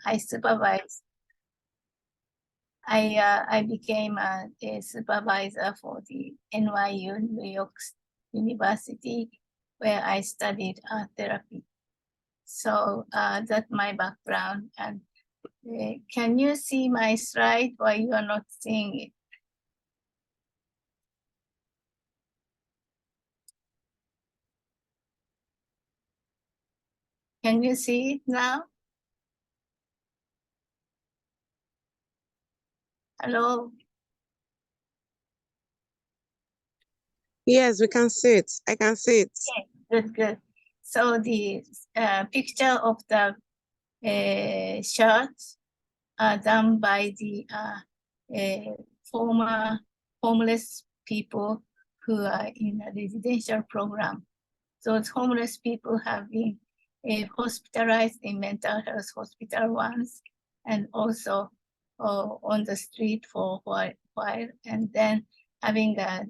I supervise. I became a supervisor for the NYU, New York University, where I studied art therapy. So that's my background. And can you see my slide or you are not seeing it? Can you see it now? Hello? Yes, we can see it. I can see it. Okay, good, good. So the picture of the shirts are done by the former homeless people who are in a residential program. Those homeless people have been hospitalized in mental health hospital once, and also on the street for a while, and then having a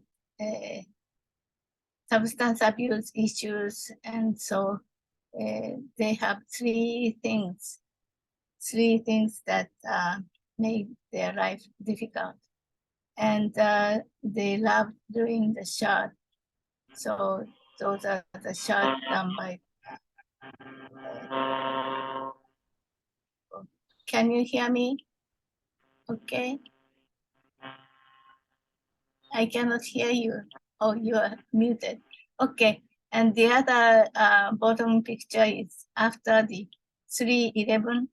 substance abuse issues. And so they have three things that made their life difficult. And they love doing the shot. So those are the shots done by. Can you hear me? Okay. I cannot hear you. Oh, you are muted. Okay. And the other bottom picture is after the 3/11.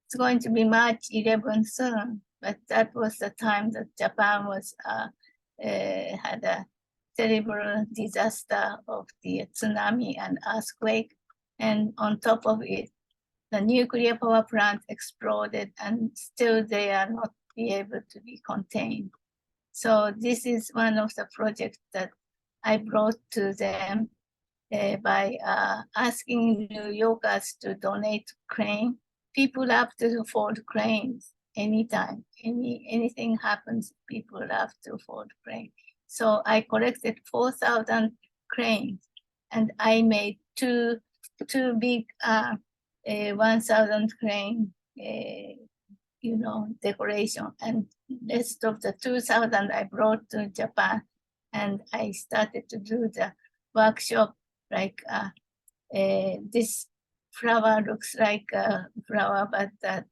It's going to be March 11 soon, but that was the time that Japan was had a terrible disaster of the tsunami and earthquake. And on top of it, the nuclear power plant exploded, and still they are not be able to be contained. So this is one of the projects that I brought to them by asking New Yorkers to donate crane. People love to fold cranes anytime. Anything happens, people love to fold crane. So I collected 4,000 cranes, and I made two big 1,000 crane decoration, and rest of the 2,000 I brought to Japan, and I started to do the workshop like this flower looks like a flower, but that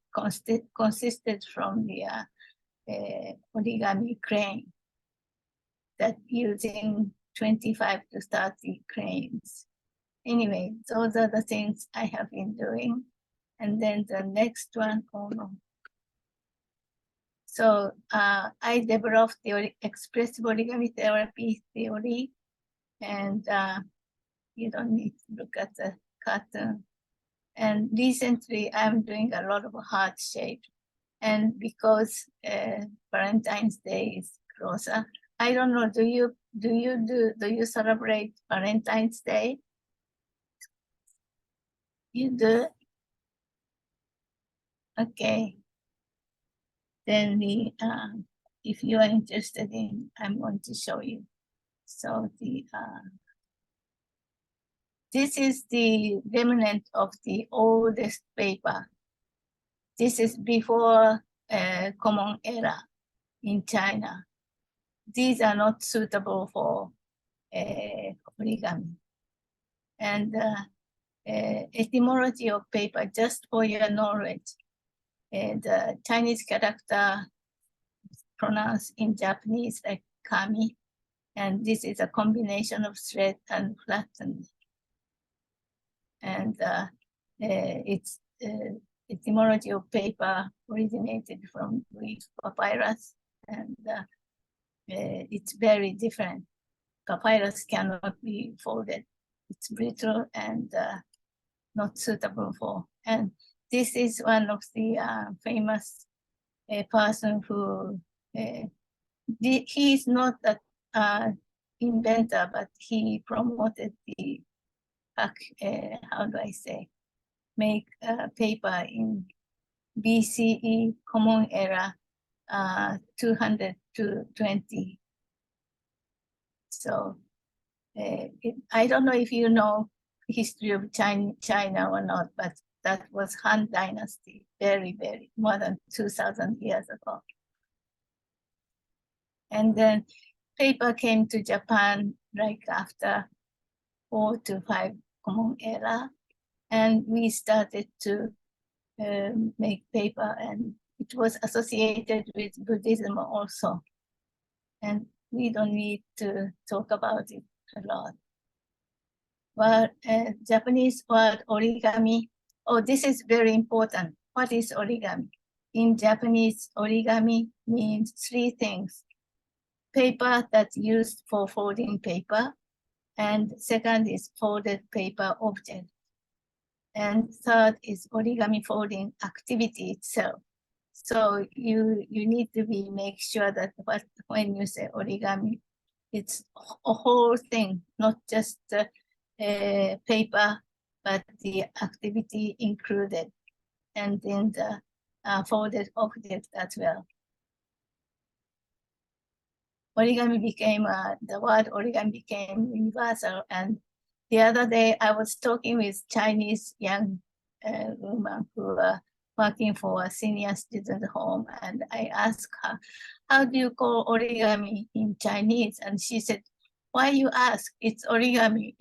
consisted from the origami crane, that using 25 to 30 cranes. Anyway, those are the things I have been doing. And then the next one, oh no. So I developed the expressive origami therapy theory, and you don't need to look at the cartoon. And recently I'm doing a lot of heart shape. And because Valentine's Day is closer, I don't know, do you celebrate Valentine's Day? You do? Okay. Then if you are interested in, I'm going to show you. So this is the remnant of the oldest paper. This is before Common Era in China. These are not suitable for origami. And etymology of paper, just for your knowledge, the Chinese character pronounced in Japanese like kami, and this is a combination of thread and flattened. And its etymology of paper originated from Greek papyrus, and it's very different. Papyrus cannot be folded. It's brittle and not suitable for. And this is one of the famous person who, he is not an inventor, but he promoted the, how do I say, make paper in BCE Common Era 200 to 20. So I don't know if you know history of China or not, but that was Han Dynasty, very, very, more than 2,000 years ago. And then paper came to Japan like after 4 to 5 Common Era. And we started to make paper, and it was associated with Buddhism also. And we don't need to talk about it a lot. But Japanese word origami, oh, this is very important. What is origami? In Japanese, origami means 3 things. Paper that's used for folding paper, and second is folded paper object. And third is origami folding activity itself. So you need to make sure that when you say origami, it's a whole thing, not just paper, but the activity included, and then the folded object as well. Origami became, the word origami became universal. And the other day I was talking with Chinese young woman who were working for a senior student home, and I asked her, how do you call origami in Chinese? And she said, why you ask? It's origami.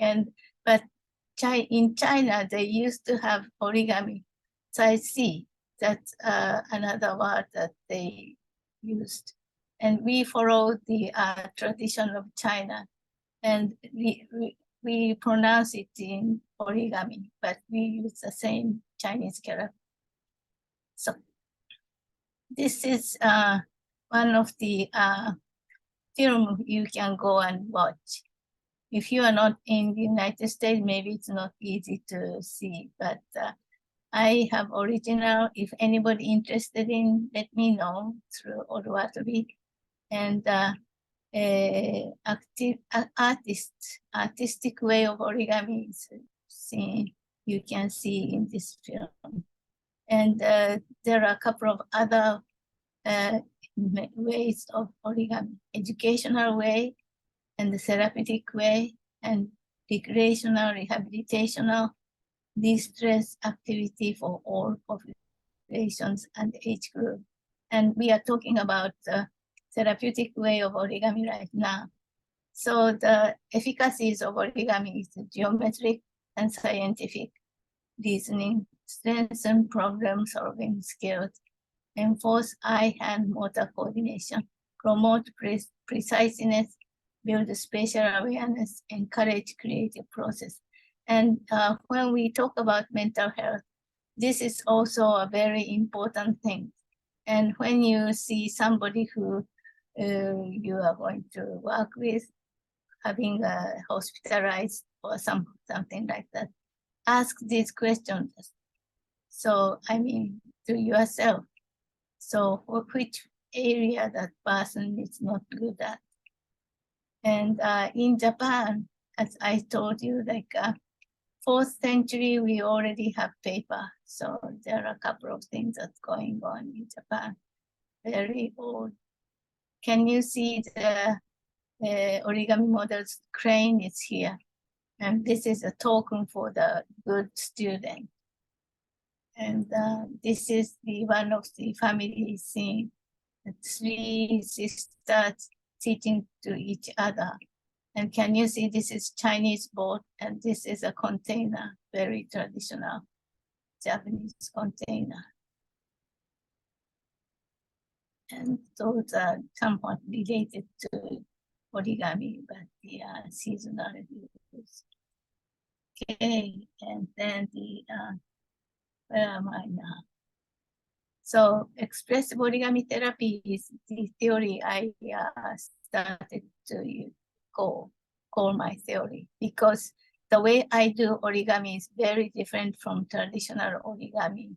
But in China, they used to have origami, Zai-si. That's another word that they used. And we follow the tradition of China, and we pronounce it in origami, but we use the same Chinese character. So this is one of the film you can go and watch. If you are not in the United States, maybe it's not easy to see, but I have original. If anybody interested in, let me know through Orwatabi. And artistic way of origami is seen, you can see in this film. And there are a couple of other ways of origami: educational way, and the therapeutic way, and recreational, rehabilitational, de-stress activity for all populations and age group. And we are talking about the therapeutic way of origami right now. So the efficacies of origami is geometric and scientific reasoning, strengthen problem-solving skills, enforce eye-hand motor coordination, promote preciseness, build spatial awareness, encourage creative process. And when we talk about mental health, this is also a very important thing. And when you see somebody who you are going to work with, having hospitalized or something like that, ask these questions. So, I mean, to yourself. So which area that person is not good at? And in Japan, as I told you, like 4th century, we already have paper. So there are a couple of things that's going on in Japan, very old. Can you see the origami model's crane is here? And this is a token for the good student. And this is the one of the family scene, the 3 sisters teaching to each other. And can you see this is Chinese boat, and this is a container, very traditional Japanese container. And those are somewhat related to origami, but they are seasonal use. Okay, and then the, where am I now? So expressive origami therapy is the theory I started to call my theory, because the way I do origami is very different from traditional origami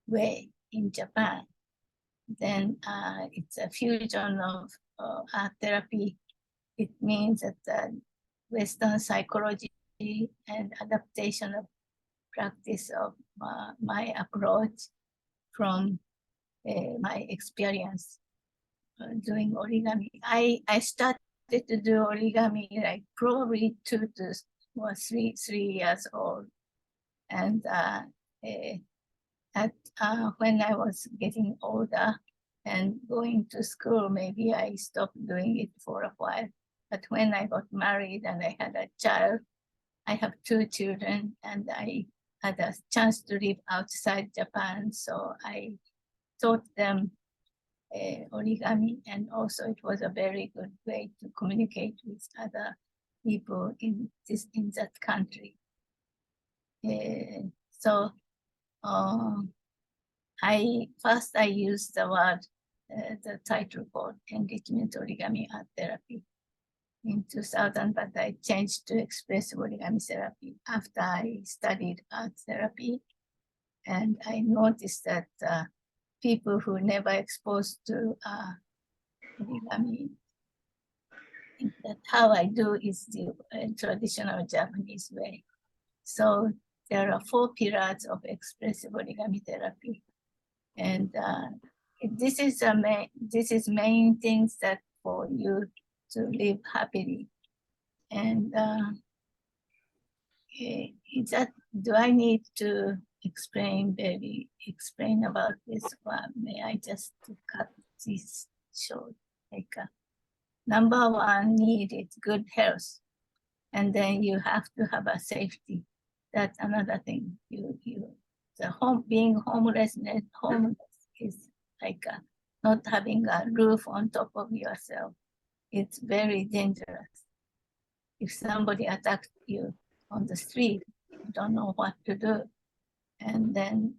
way in Japan. Then it's a fusion of art therapy. It means that Western psychology and adaptation of practice of my approach from my experience doing origami. I started to do origami like probably 2 to 3 years old, and when I was getting older and going to school, maybe I stopped doing it for a while. But when I got married and I had a child, I have 2 children, and I had a chance to live outside Japan. So I taught them origami, and also it was a very good way to communicate with other people in that country. So I used the word, the title called enrichment origami art therapy in 2000, but I changed to expressive origami therapy after I studied art therapy. And I noticed that people who never exposed to origami, that how I do is the traditional Japanese way. So there are 4 pillars of expressive origami therapy. And this is main things that for you to live happily. And do I need to explain about this one? May I just cut this short? Like number 1 need is good health, and then you have to have a safety. That's another thing. Being homeless is like not having a roof on top of yourself. It's very dangerous. If somebody attacks you on the street, you don't know what to do. And then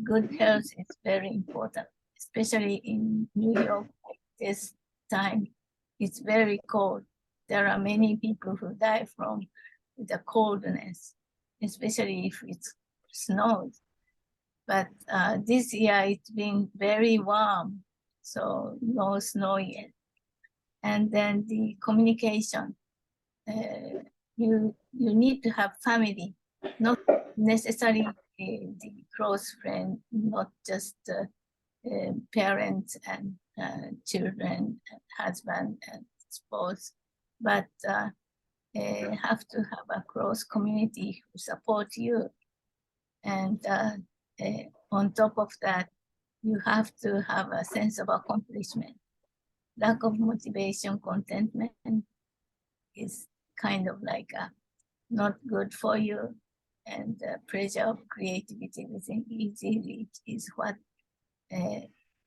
good health is very important, especially in New York this time. It's very cold. There are many people who die from the coldness, especially if it snows. But this year it's been very warm, so no snow yet. And then the communication. You need to have family, not necessarily the close friend, not just parents and children and husband and spouse, but have to have a close community who support you. And on top of that, you have to have a sense of accomplishment. Lack of motivation, contentment is kind of like not good for you. And the pressure of creativity within easy reach is what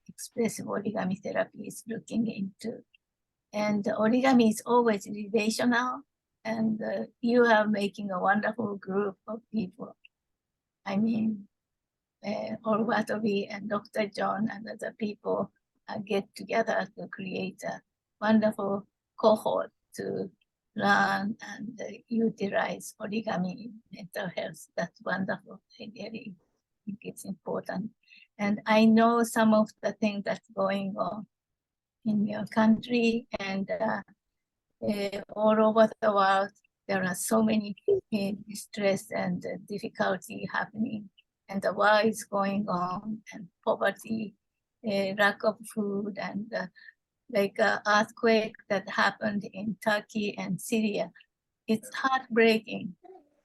expressive origami therapy is looking into. And origami is always relational, and you are making a wonderful group of people. I mean, Orwatobi and Dr. John and other people get together to create a wonderful cohort to learn and utilize origami in mental health. That's wonderful. I really think it's important. And I know some of the things that's going on in your country and all over the world. There are so many distress and difficulty happening, and the war is going on, and poverty, lack of food, and like an earthquake that happened in Turkey and Syria. It's heartbreaking,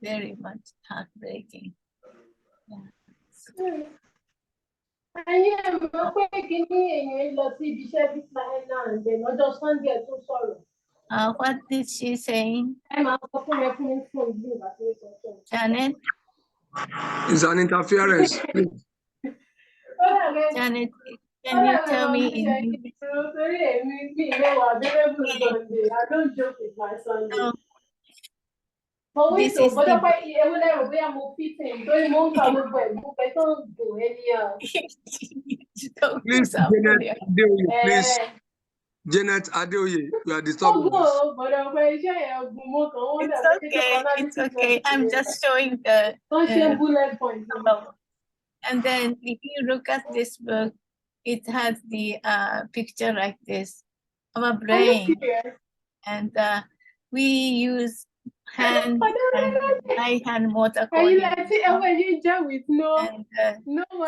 very much heartbreaking. Yeah. What did she say? Janet? It's an interference. Janet, can you tell me in English? This is the... Please, Janet Adeoye, please. Janet Adeoye, you are disturbing us. It's okay, it's okay. I'm just showing the bullet points. And then if you look at this book, it has the picture like this of a brain. And we use hand and right hand motor coordination.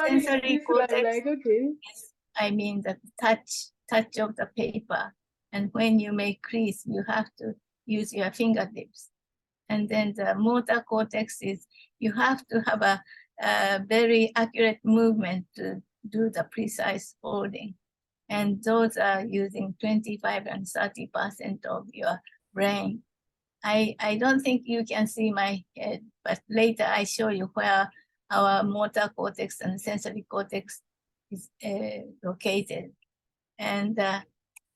And sensory cortex is, I mean, the touch of the paper. And when you make crease, you have to use your fingertips. And then the motor cortex is, you have to have a very accurate movement to do the precise holding. And those are using 25 and 30% of your brain. I don't think you can see my head, but later I show you where our motor cortex and sensory cortex is located. And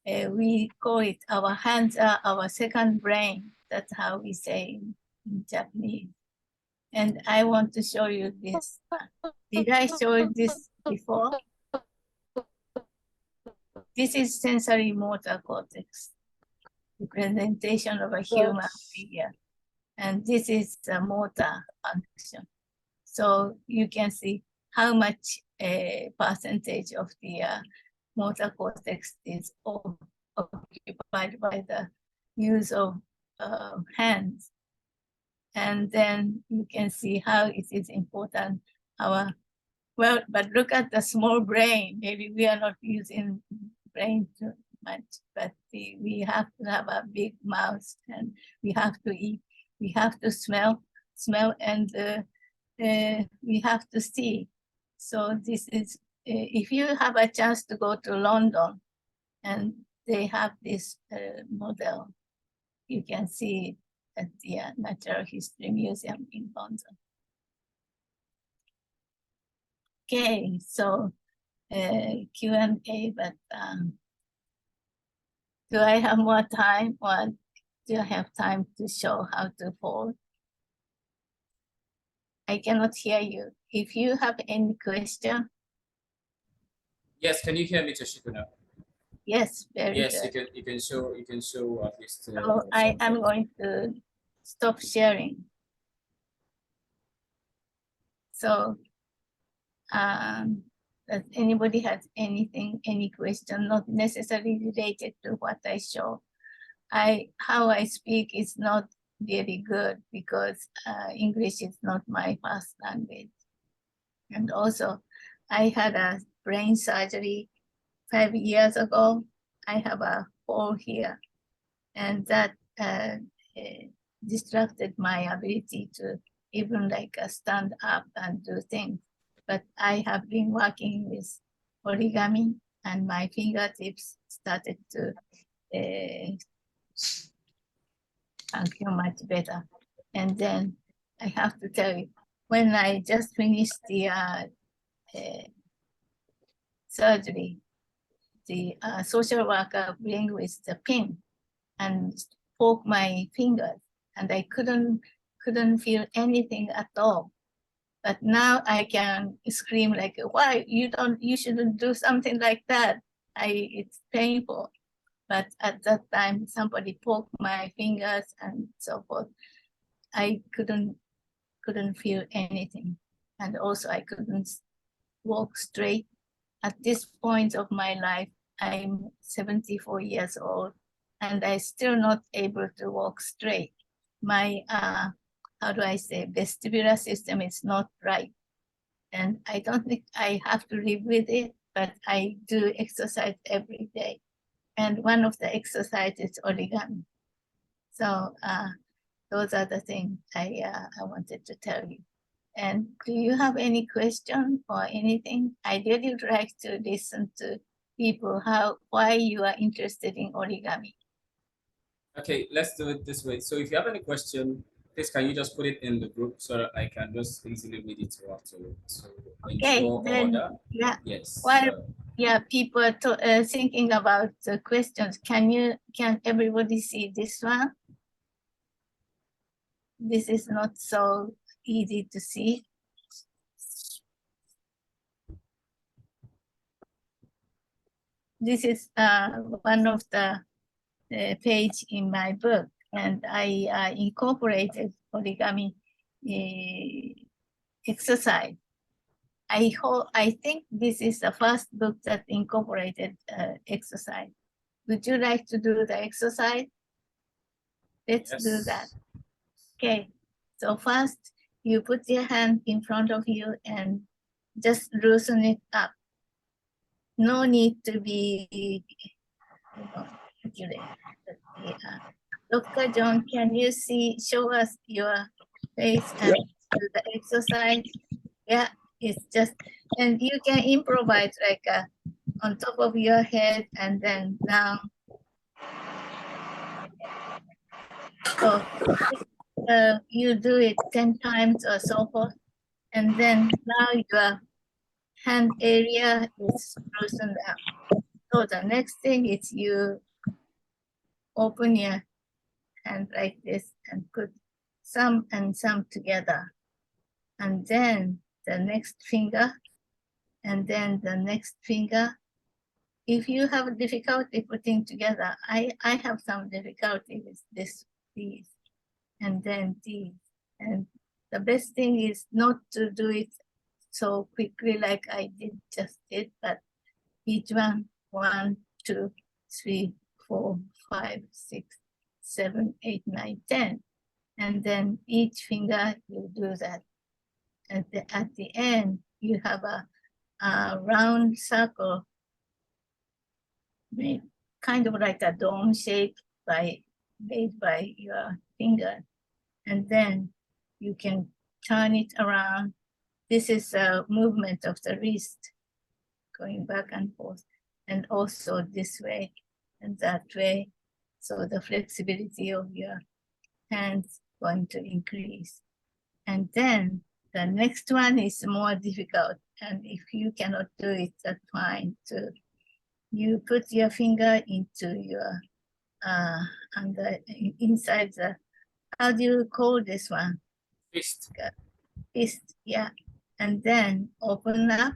we call it, our hands are our second brain. That's how we say in Japanese. And I want to show you this. Did I show you this before? This is sensory motor cortex, representation of a human figure. And this is the motor function. So you can see how much percentage of the motor cortex is occupied by the use of hands. And then you can see how it is important. Well, but look at the small brain. Maybe we are not using brain too much, but we have to have a big mouth, and we have to eat. We have to smell, and we have to see. So this is, if you have a chance to go to London, and they have this model, you can see it at the Natural History Museum in London. Okay, so Q&A, but do I have more time, or do I have time to show how to fold? I cannot hear you. If you have any question. Yes, can you hear me, Toshiko? Yes, very yes, good. you can show at least. So I am going to stop sharing. So does anybody has anything, any question, not necessarily related to what I show? How I speak is not very good because English is not my first language. And also, I had a brain surgery 5 years ago. I have a hole here, and that distracted my ability to even like stand up and do things. But I have been working with origami, and my fingertips started to function much better. And then I have to tell you, when I just finished the surgery, the social worker bring with the pin and poke my fingers, and I couldn't feel anything at all. But now I can scream like, "Why you shouldn't do something like that? It's painful." But at that time, somebody poked my fingers and so forth. I couldn't feel anything, and also I couldn't walk straight. At this point of my life, I'm 74 years old, and I'm still not able to walk straight. My, how do I say, vestibular system is not right. And I don't think I have to live with it, but I do exercise every day. And one of the exercises is origami. So those are the things I wanted to tell you. And do you have any question or anything? I really would like to listen to people why you are interested in origami. Okay, let's do it this way. So if you have any question, please can you just put it in the group so that I can just easily read it throughout to ensure then, order. Yeah. Yes. While people are thinking about the questions, can everybody see this one? This is not so easy to see. This is one of the page in my book, and I incorporated origami exercise. I think this is the first book that incorporated exercise. Would you like to do the exercise? Let's do that. Okay, so first you put your hand in front of you and just loosen it up. No need to be Dr. John, can you show us your face and do the exercise? Yeah, it's just, and you can improvise like on top of your head and then down. So you do it 10 times or so forth. And then now your hand area is frozen down. So the next thing is you open your hand like this and put some and some together. And then the next finger, and then the next finger. If you have difficulty putting together, I have some difficulty with these, and then these. And the best thing is not to do it so quickly like I just did, but each one, 1, 2, 3, 4, 5, 6, 7, 8, 9, 10. And then each finger you do that. And at the end, you have a round circle made kind of like a dome shape made by your finger. And then you can turn it around. This is a movement of the wrist going back and forth, and also this way and that way. So the flexibility of your hands going to increase. And then the next one is more difficult. And if you cannot do it, that's fine too. You put your finger into your inside the, how do you call this one? Fist. Fist, yeah. And then open up,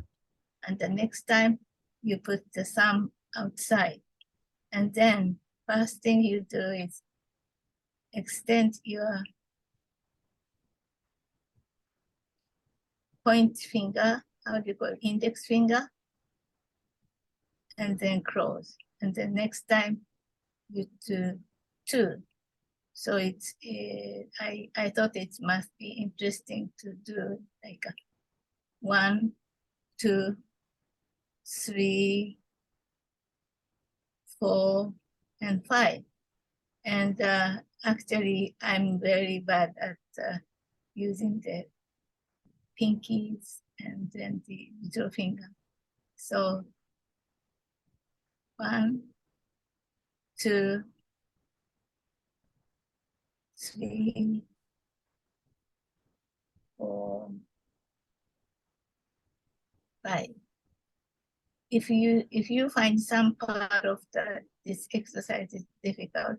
and the next time you put the thumb outside. And then first thing you do is extend your point finger, how do you call it, index finger, and then close. And the next time you do 2. So it's, I thought it must be interesting to do like 1, 2, 3, 4, and 5. And actually, I'm very bad at using the pinkies and then the middle finger. So 1, 2, 3, 4, 5. If you find some part of this exercise is difficult,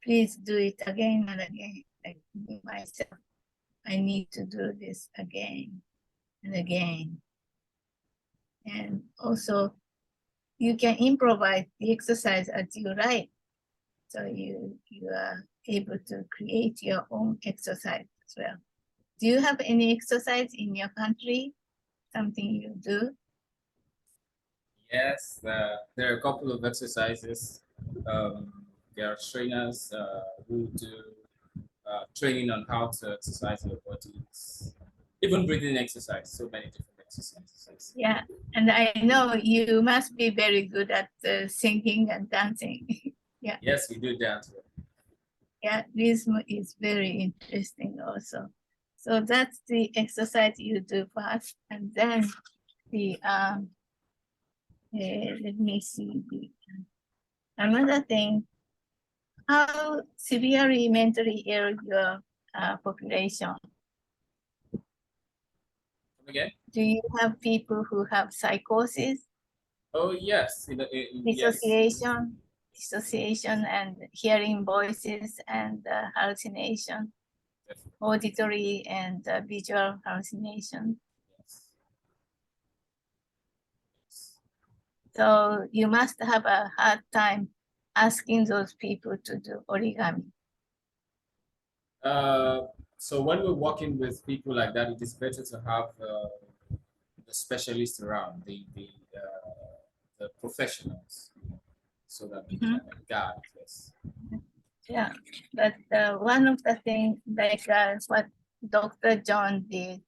please do it again and again. Like me myself, I need to do this again and again. And also, you can improvise the exercise as you like. So you are able to create your own exercise as well. Do you have any exercise in your country? Something you do? Yes, there are a couple of exercises. There are trainers who do training on how to exercise your body, even breathing exercise, so many different exercises. Yeah, and I know you must be very good at singing and dancing. Yeah. Yes, we do dance. Yeah, rhythm is very interesting also. So that's the exercise you do first, and then the let me see another thing. How severely mentally ill your population? Come again? Do you have people who have psychosis, Oh yes, dissociation, dissociation, and hearing voices and hallucination, auditory and visual hallucination? Yes. So you must have a hard time asking those people to do origami. So when we're working with people like that, it is better to have the specialists around, the professionals, so that we can guide. Yes. Yeah, but one of the things, like what Dr. John did,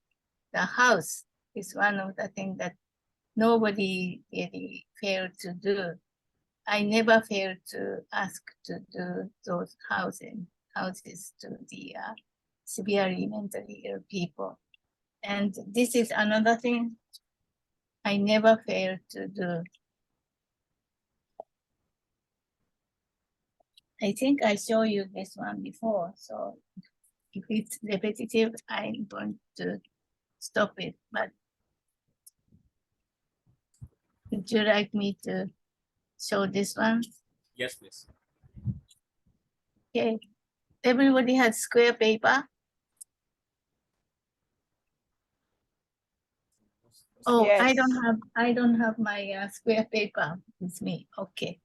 the house is one of the things that nobody really failed to do. I never failed to ask to do those houses to the severely mentally ill people. And this is another thing I never fail to do. I think I showed you this one before, so if it's repetitive, I'm going to stop it. But would you like me to show this one? Yes, please. Okay. Everybody has square paper. Oh, Yes. I don't have my square paper with me. Okay,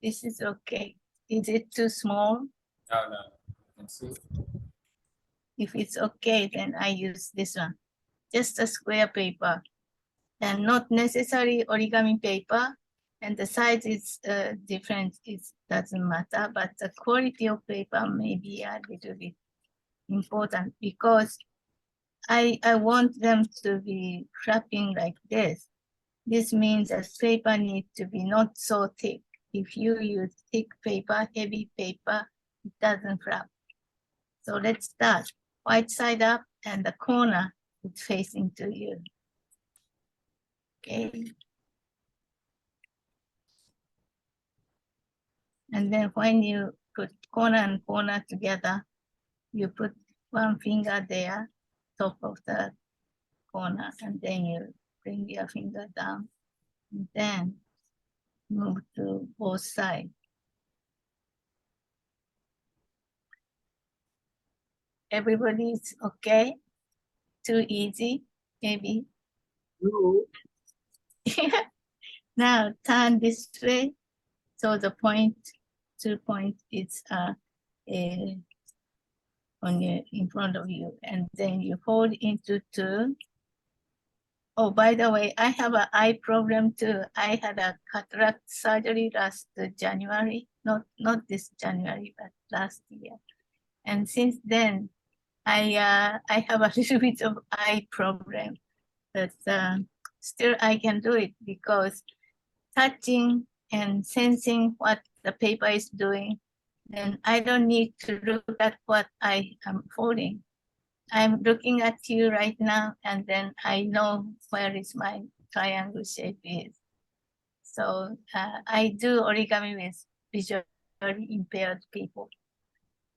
this is okay. Is it too small? No, no, you can see. If it's okay, then I use this one. Just a square paper, and not necessarily origami paper. And the size is different. It doesn't matter, but the quality of paper may be a little bit important because I want them to be flapping like this. This means that paper needs to be not so thick. If you use thick paper, heavy paper, it doesn't flap. So let's start. White side up and the corner is facing to you. Okay. And then when you put corner and corner together, you put one finger there, top of the corner, and then you bring your finger down, and then move to both sides. Everybody's okay? Too easy, maybe? No. Now turn this way. So the point, 2 point is on your, in front of you, and then you hold into 2. Oh, by the way, I have an eye problem too. I had a cataract surgery last January, not this January, but last year. And since then, I have a little bit of eye problem, but still I can do it because touching and sensing what the paper is doing, then I don't need to look at what I am holding. I'm looking at you right now, and then I know where is my triangle shape is. So I do origami with visually impaired people.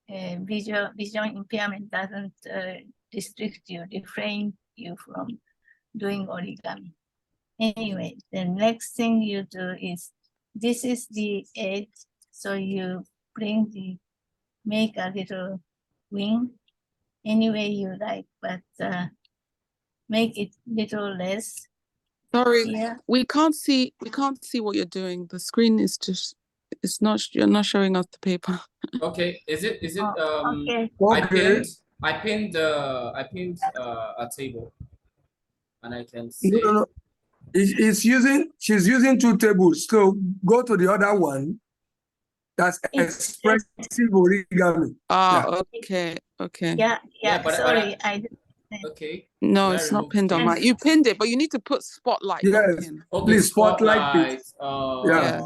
Vision impairment doesn't restrict you, refrain you from doing origami. Anyway, the next thing you do is, this is the edge, so you make a little wing any way you like, but make it little less. Sorry, Yeah. we can't see what you're doing. The screen is just, you're not showing us the paper. Okay, is it Okay. Okay. I pinned a table, and I can No, see. no, no. She's using 2 tables. So go to the other one. That's expressive origami. Ah, okay. Yeah, but sorry, okay. No, Should I it's not remove pinned on this? mine. You pinned it, but you need to put spotlight, not Yes. pin. Okay, Please spotlight it. Yeah. Yes.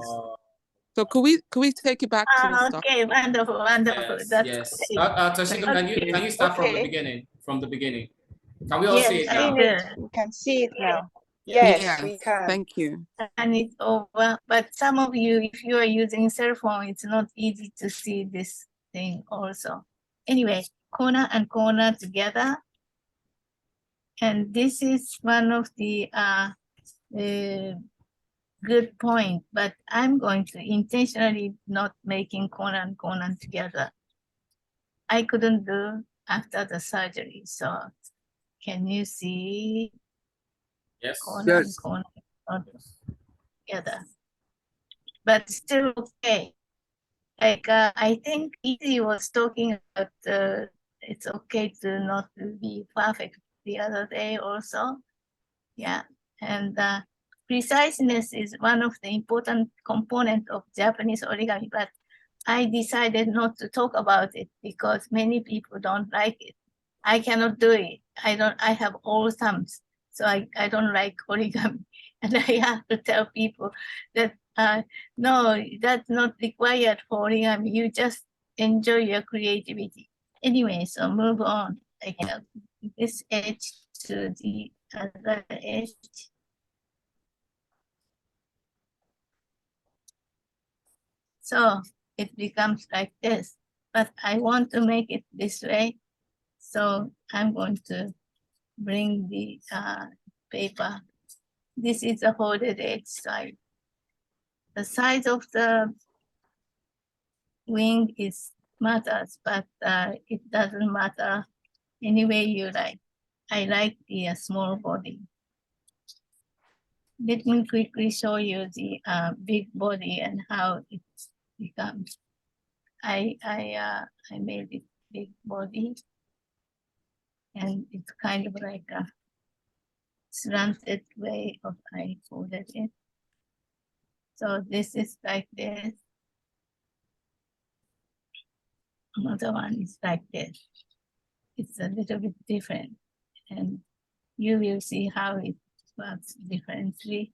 So could we take it back to the start? Okay, wonderful. Yes, That's yes. great. Toshiko, can you start from the beginning? From the beginning. Can we all Yes, see it now? We can see it now. Yes, we can. Thank you. And it's over. But some of you, if you are using cell phone, it's not easy to see this thing also. Anyway, corner and corner together. And this is one of the good point, but I'm going to intentionally not making corner and corner together. I couldn't do after the surgery. So can you see yes. corner and Yes. corner not together? But still okay. Like I think Izzy was talking about it's okay to not be perfect the other day also. Yeah, and preciseness is one of the important components of Japanese origami, but I decided not to talk about it because many people don't like it. I cannot do it. I have all thumbs, so I don't like origami. And I have to tell people that no, that's not required for origami. You just enjoy your creativity. Anyway, so move on. Like this edge to the other edge. So it becomes like this, but I want to make it this way. So I'm going to bring the paper. This is a folded edge side. The size of the wing is matters, but it doesn't matter any way you like. I like the small body. Let me quickly show you the big body and how it becomes. I made it big body, and it's kind of like a slanted way of I folded it. So this is like this. Another one is like this. It's a little bit different, and you will see how it works differently.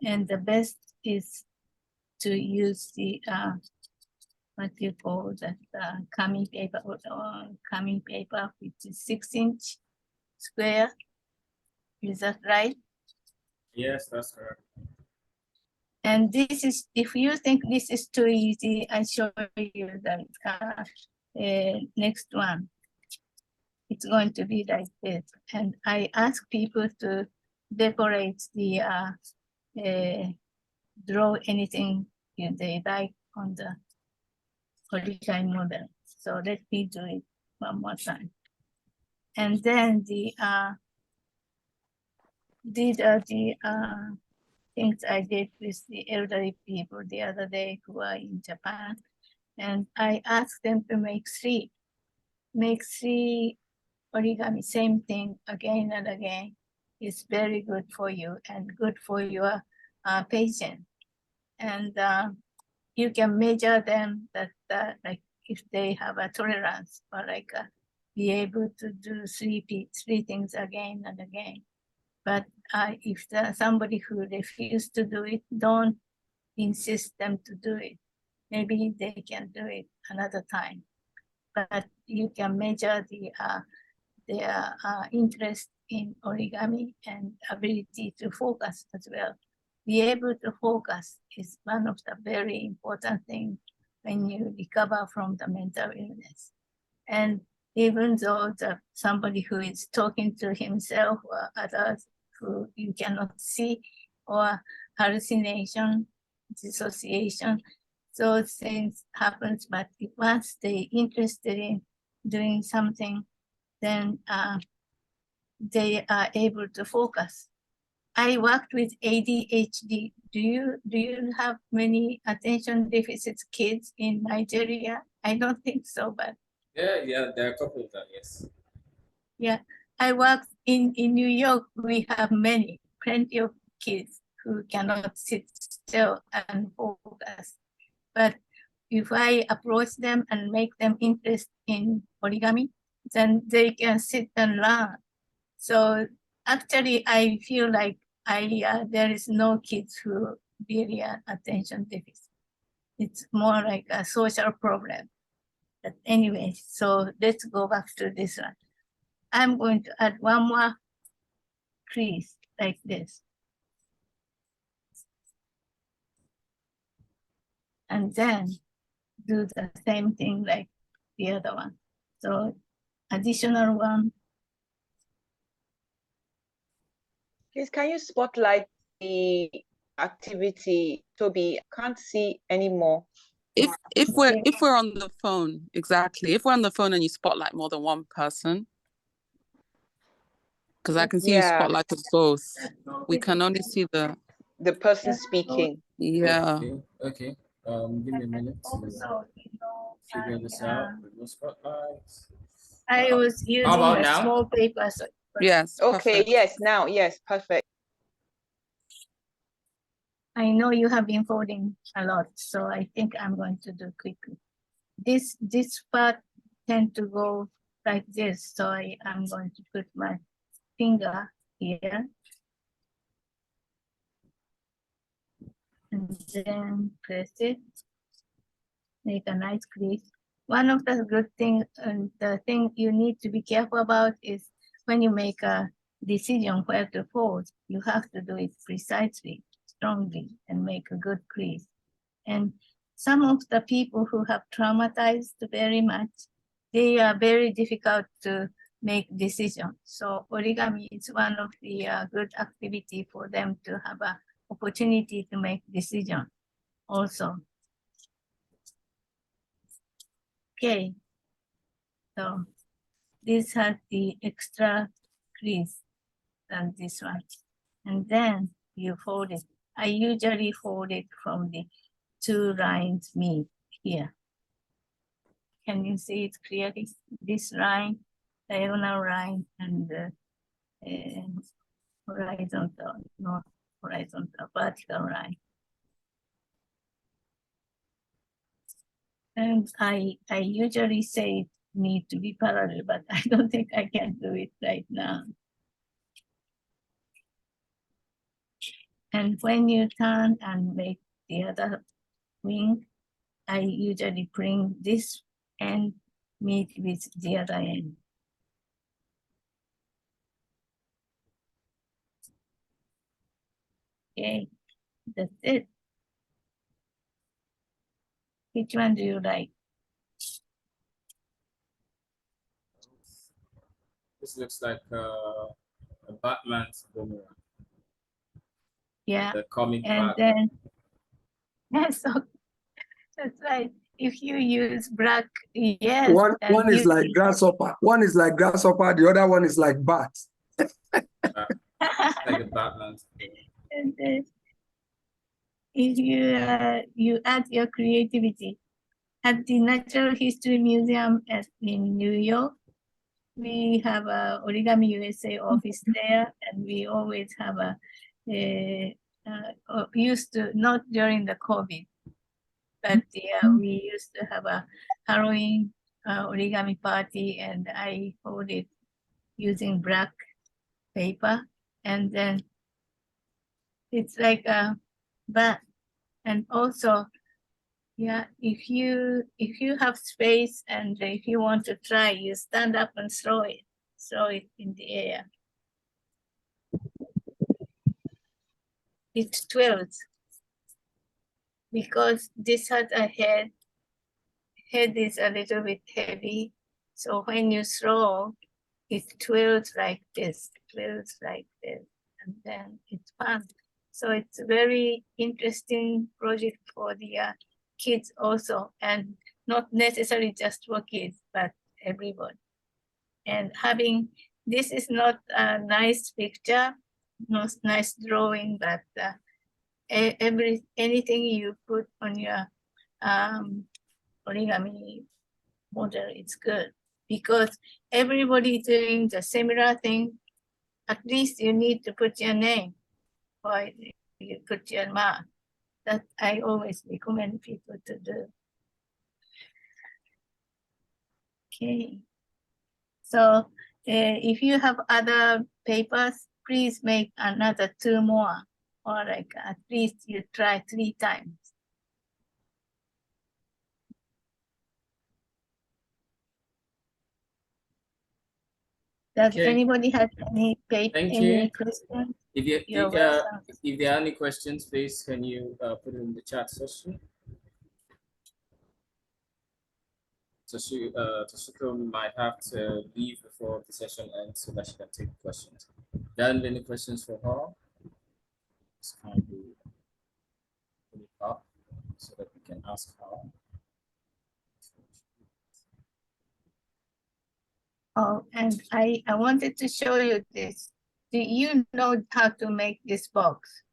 And the best is to use the what you call that coming paper, or coming paper, which is 6-inch square. Is that right? Yes, that's correct. And this is, if you think this is too easy, I show you the next one. It's going to be like this. And I ask people to decorate the, draw anything they like on the Origami model. So let me do it one more time. And then these are the things I did with the elderly people the other day who are in Japan. And I asked them to make three origami, same thing again and again. It's very good for you and good for your patient. And you can measure them that like if they have a tolerance, or like be able to do three things again and again. But if somebody who refuses to do it, don't insist them to do it. Maybe they can do it another time. But you can measure their interest in origami and ability to focus as well. Be able to focus is one of the very important things when you recover from the mental illness. And even though somebody who is talking to himself or others who you cannot see, or hallucination, dissociation, those things happens, but once they interested in doing something, then they are able to focus. I worked with ADHD. Do you have many attention deficit kids in Nigeria? I don't think so, but Yeah, there are a couple of them, yes. yeah, I worked in New York. We have plenty of kids who cannot sit still and focus. But if I approach them and make them interested in origami, then they can sit and learn. So actually, I feel like there is no kids who really are attention deficit. It's more like a social problem. But anyway, so let's go back to this one. I'm going to add one more crease like this. And then do the same thing like the other one. So additional one. Please, can you spotlight the activity, Toby? I can't see anymore. If we're on the phone, exactly. If we're on the phone and you spotlight more than one person, because I can see you spotlighted both. We can only see the person speaking. Yeah. Okay. Give me a minute to figure this out with no spotlights. I was using about a now? small paper. So Yes. Okay, Perfect. yes, now, yes, perfect. I know you have been folding a lot, so I think I'm going to do quickly. This part tend to go like this, so I'm going to put my finger here. And then press it, make a nice crease. one of the good things and the thing you need to be careful about is when you make a decision where to fold, you have to do it precisely, strongly, and make a good crease. And some of the people who have traumatized very much, they are very difficult to make decisions. So origami is one of the good activity for them to have an opportunity to make decision also. Okay, so this has the extra crease than this one. And then you fold it. I usually fold it from the 2 lines meet here. Can you see it clearly? This line, diagonal line, and horizontal, not horizontal, vertical line. And I usually say it need to be parallel, but I don't think I can do it right now. And when you turn and make the other wing, I usually bring this end meet with the other end. Okay, that's it. Which one do you like? This looks like a Batman's boomerang. Yeah, The comic and Batman. then, so that's right. If you use black, yes. One is like grasshopper. One is like grasshopper. The other one is like bat. Like a Batman. And then if you add your creativity. At the Natural History Museum in New York, we have a Origami USA office there, and we always have used to, not during the COVID, but we used to have a Halloween origami party, and I hold it using black paper, and then it's like a bat, and also, yeah, if you have space and if you want to try, you stand up and throw it in the air. It twirls because this has a head. Head is a little bit heavy, so when you throw, it twirls like this, and then it's fun. So it's a very interesting project for the kids also, and not necessarily just for kids, but everyone. And having, this is not a nice picture, not nice drawing, but anything you put on your origami model, it's good. Because everybody doing the similar thing, at least you need to put your name or you put your mark. That I always recommend people to do. Okay. So if you have other papers, please make another 2 more, or like at least you try 3 times. Does Okay. anybody have any Thank any you. questions? If You're welcome. there are any questions, please can you put it in the chat session? Toshiko might have to leave before the session ends so that she can take questions. There aren't any questions for her. Just kindly put it up so that we can ask her. Oh, and I wanted to show you this. Do you know how to make this box?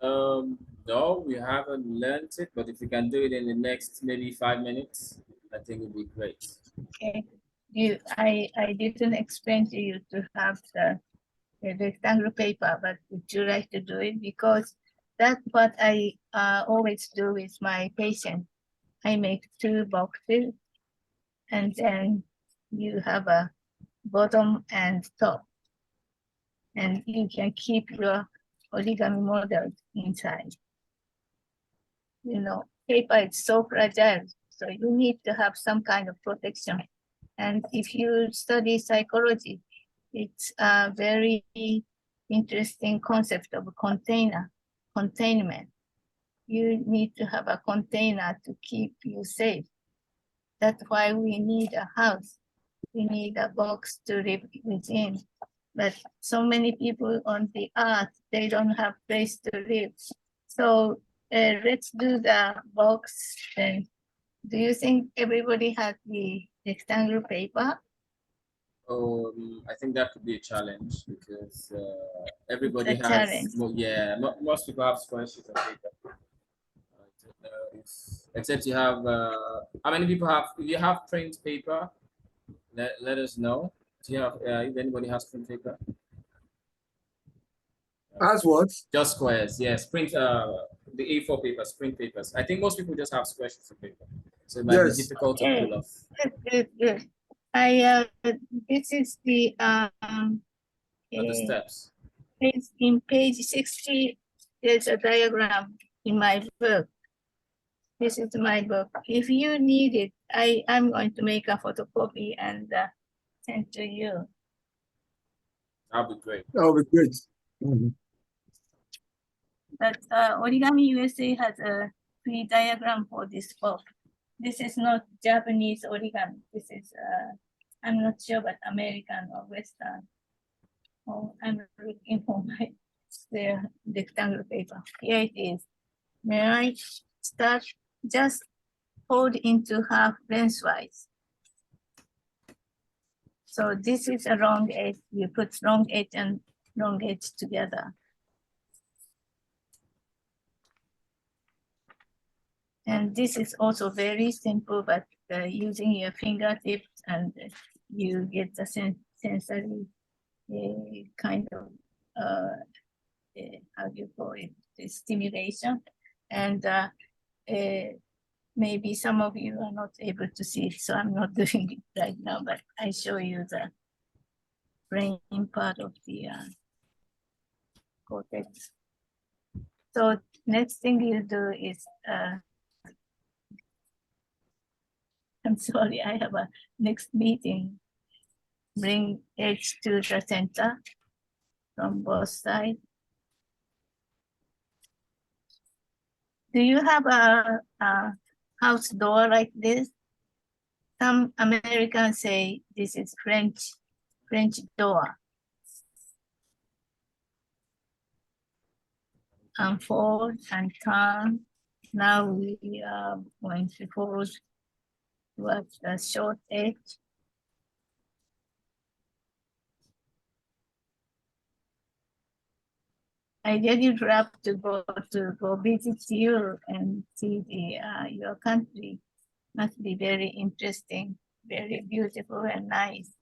No, we haven't learned it, but if you can do it in the next maybe 5 minutes, I think it would be great. Okay. I didn't explain to you to have the rectangular paper, but would you like to do it? Because that's what I always do with my patient. I make 2 boxes, and then you have a bottom and top. And you can keep your origami model inside. You know, paper is so fragile, So you need to have some kind of protection. And if you study psychology, it's a very interesting concept of containment. You need to have a container to keep you safe. That's why we need a house. We need a box to live within. But so many people on the earth, they don't have place to live. So let's do the box then. Do you think everybody has the rectangular paper? I think that could be a challenge because everybody It's a has, challenge. most people have square sheets of paper. Except you have, how many people have, if you have print paper, let us know. Do you have, if anybody has print paper? As what? Just squares, yes. Print, the A4 papers, print papers. I think most people just have square sheets of paper. So it might be Yes. difficult to Okay. pull off. Good. This is the The steps. in page 60. There's a diagram in my book. This is my book. If you need it, I'm going to make a photocopy and send to you. That'll be great. That would be great. Mhm. But Origami USA has a free diagram for this book. This is not Japanese origami. This is, I'm not sure, but American or Western. Oh, I'm looking for my rectangular paper. Here it is. May I start? Just fold into half lengthwise. So this is a long edge. You put long edge and long edge together. And this is also very simple, but using your fingertips and you get the sensory kind of, how do you call it, the stimulation. And maybe some of you are not able to see it, so I'm not doing it right now, but I show you the brain part of the cortex. So next thing you do is, I'm sorry, I have a next meeting. Bring edge to the center from both sides. Do you have a house door like this? Some Americans say this is French door. Unfold and turn. Now we are going to fold towards the short edge. I really would love to go visit you and see the your country. Must be very interesting, very beautiful and nice.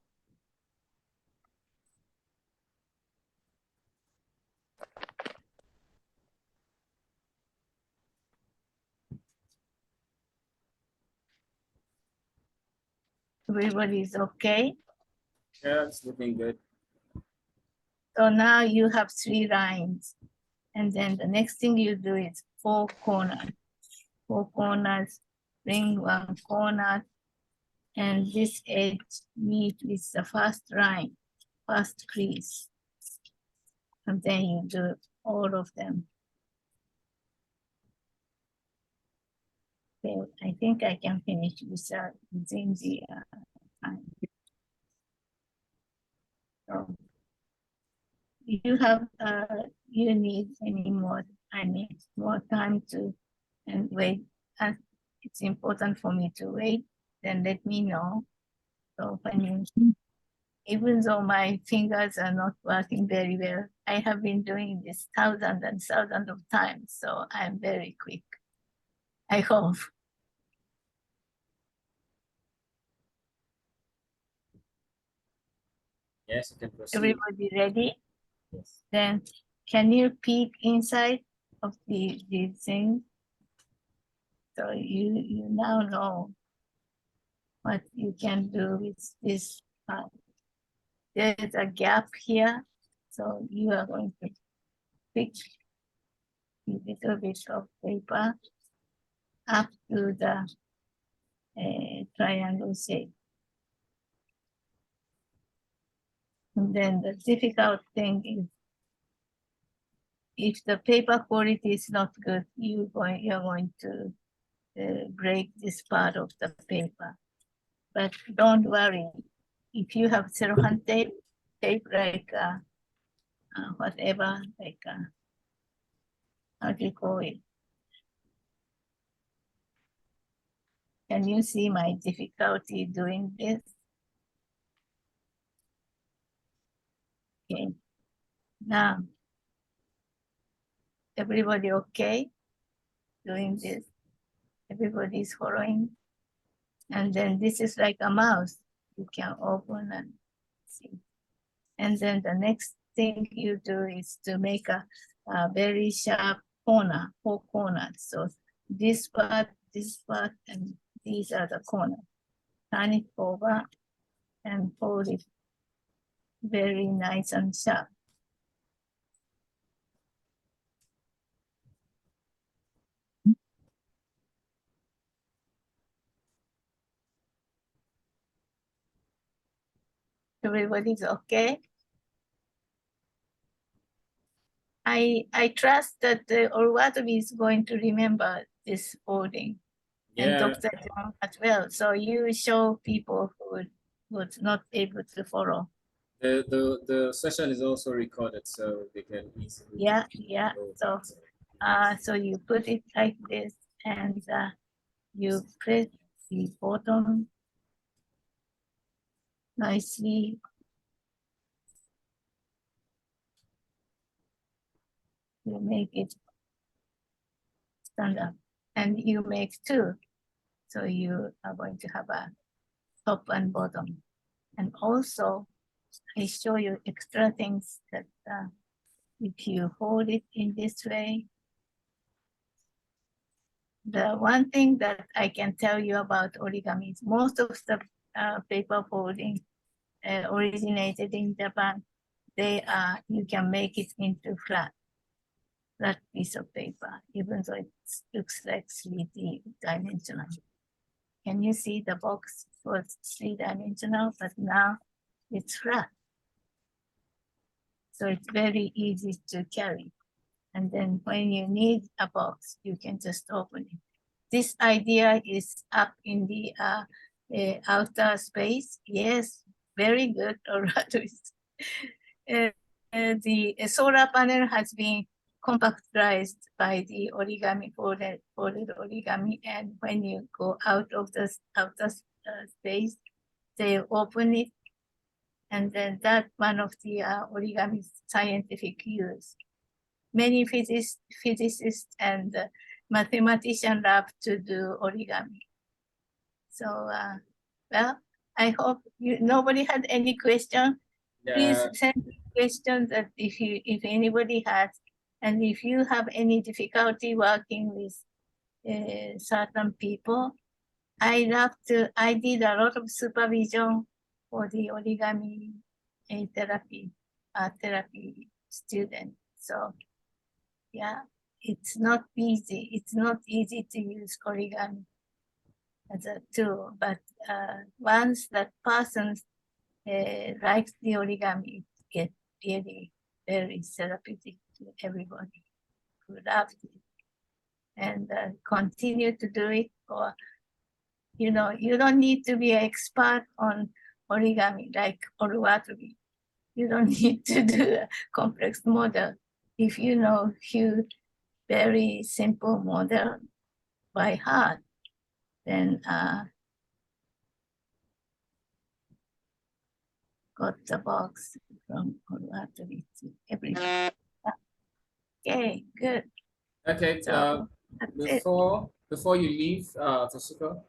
Everybody's okay. Yeah, it's looking good. So now you have 3 lines. And then the next thing you do is 4 corners. 4 corners, bring 1 corner, and this edge meet with the first line, first crease. And then you do all of them. Okay, I think I can finish within the time. So you have, you need any more, I need more time to, and wait. And it's important for me to wait, then let me know. So when you, even though my fingers are not working very well, I have been doing this thousands and thousands of times, so I'm very quick. I hope. Yes, you can proceed. Everybody ready? Yes. Then can you peek inside of the thing? So you now know what you can do with this part. There's a gap here, so you are going to pick a little bit of paper up to the triangle shape. And then the difficult thing is if the paper quality is not good, you're going to break this part of the paper. But don't worry. If you have cellophane tape like whatever, like how do you call it? Can you see my difficulty doing this? Okay. Now, everybody okay doing this? Everybody's following. And then this is like a mouse. You can open and see. And then the next thing you do is to make a very sharp corner, 4 corners. So this part, and these are the corners. Turn it over and fold it very nice and sharp. Everybody's okay? I trust that Oluwatobi is going to remember this folding. And Yeah. Dr. John as well. So you show people who was not able to follow. The session is also recorded, so they can easily. Yeah. go So back to it. so you put it like this, and you press the bottom nicely. You make it stand up, and you make 2. So you are going to have a top and bottom. And also, I show you extra things that if you hold it in this way, the one thing that I can tell you about origami is most of the paper folding originated in Japan. You can make it into flat piece of paper, even though it looks like 3D dimensional. Can you see the box was 3-dimensional, but now it's flat. So it's very easy to carry. And then when you need a box, you can just open it. This idea is up in the outer space. Yes, very good. The solar panel has been compactorized by the origami, folded origami. And when you go out of the outer space, they open it. And then that one of the origami scientific use. Many physicists and mathematicians love to do origami. So, well, I hope nobody had any question. Please Yeah. send questions that if anybody has, and if you have any difficulty working with certain people, I did a lot of supervision for the origami therapy student. So yeah, it's not easy. It's not easy to use origami as a tool, but once that person likes the origami, it gets really very therapeutic to everybody who loves it. And continue to do it, or you don't need to be an expert on origami like Oluwatobi. You don't need to do a complex model. If you know few very simple model by heart, then got the box from Oluwatobi to everything. Okay, good. Okay. So that's it. Before you leave, Toshiko,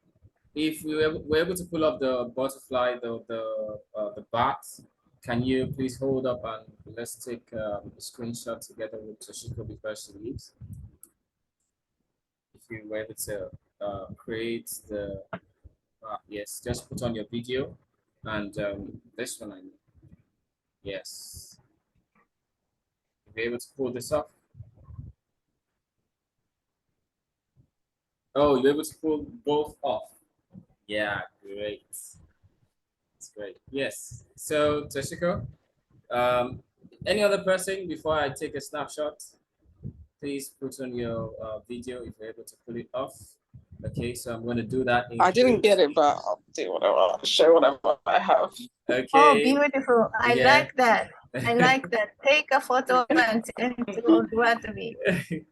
if we were able to pull up the butterfly, the box, can you please hold up and let's take a screenshot together with Toshiko before she leaves? If you were able to create the yes, just put on your video and this one I need. Yes. Be able to pull this off. Oh, you're able to pull both off. Yeah, great. It's great. Yes. So, Toshiko, any other person before I take a snapshot? Please put on your video if you're able to pull it off. Okay, so I'm going to do that. I didn't get it, but I'll do whatever. I'll share whatever I have. Okay. Oh, beautiful. I Yeah. like that. I like that. Take a photo and send to Origami.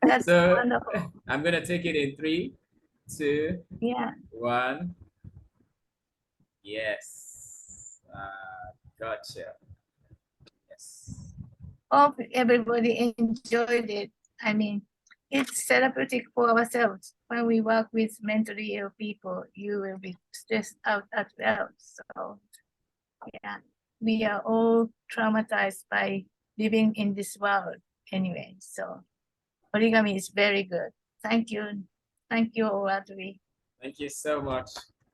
That's So wonderful. I'm going to take it in 3, 2, Yeah. 1. Yes. Gotcha. Yes. Hope everybody enjoyed it. I mean, it's therapeutic for ourselves. When we work with mentally ill people, you will be stressed out as well. So, yeah, we are all traumatized by living in this world anyway. So, origami is very good. Thank you. Thank you, Audrey. Thank you so much.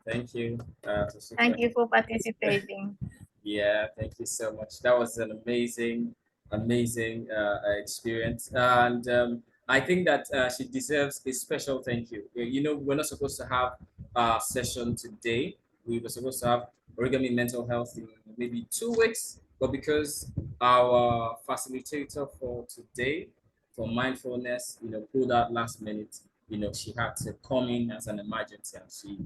Thank you. Toshiko. Thank you for participating. Yeah, thank you so much. That was an amazing, amazing experience. And I think that she deserves a special thank you. You know, we're not supposed to have a session today. We were supposed to have origami mental health in maybe 2 weeks, but because our facilitator for today, for mindfulness, you know, pulled out last minute, you know, she had to come in as an emergency and she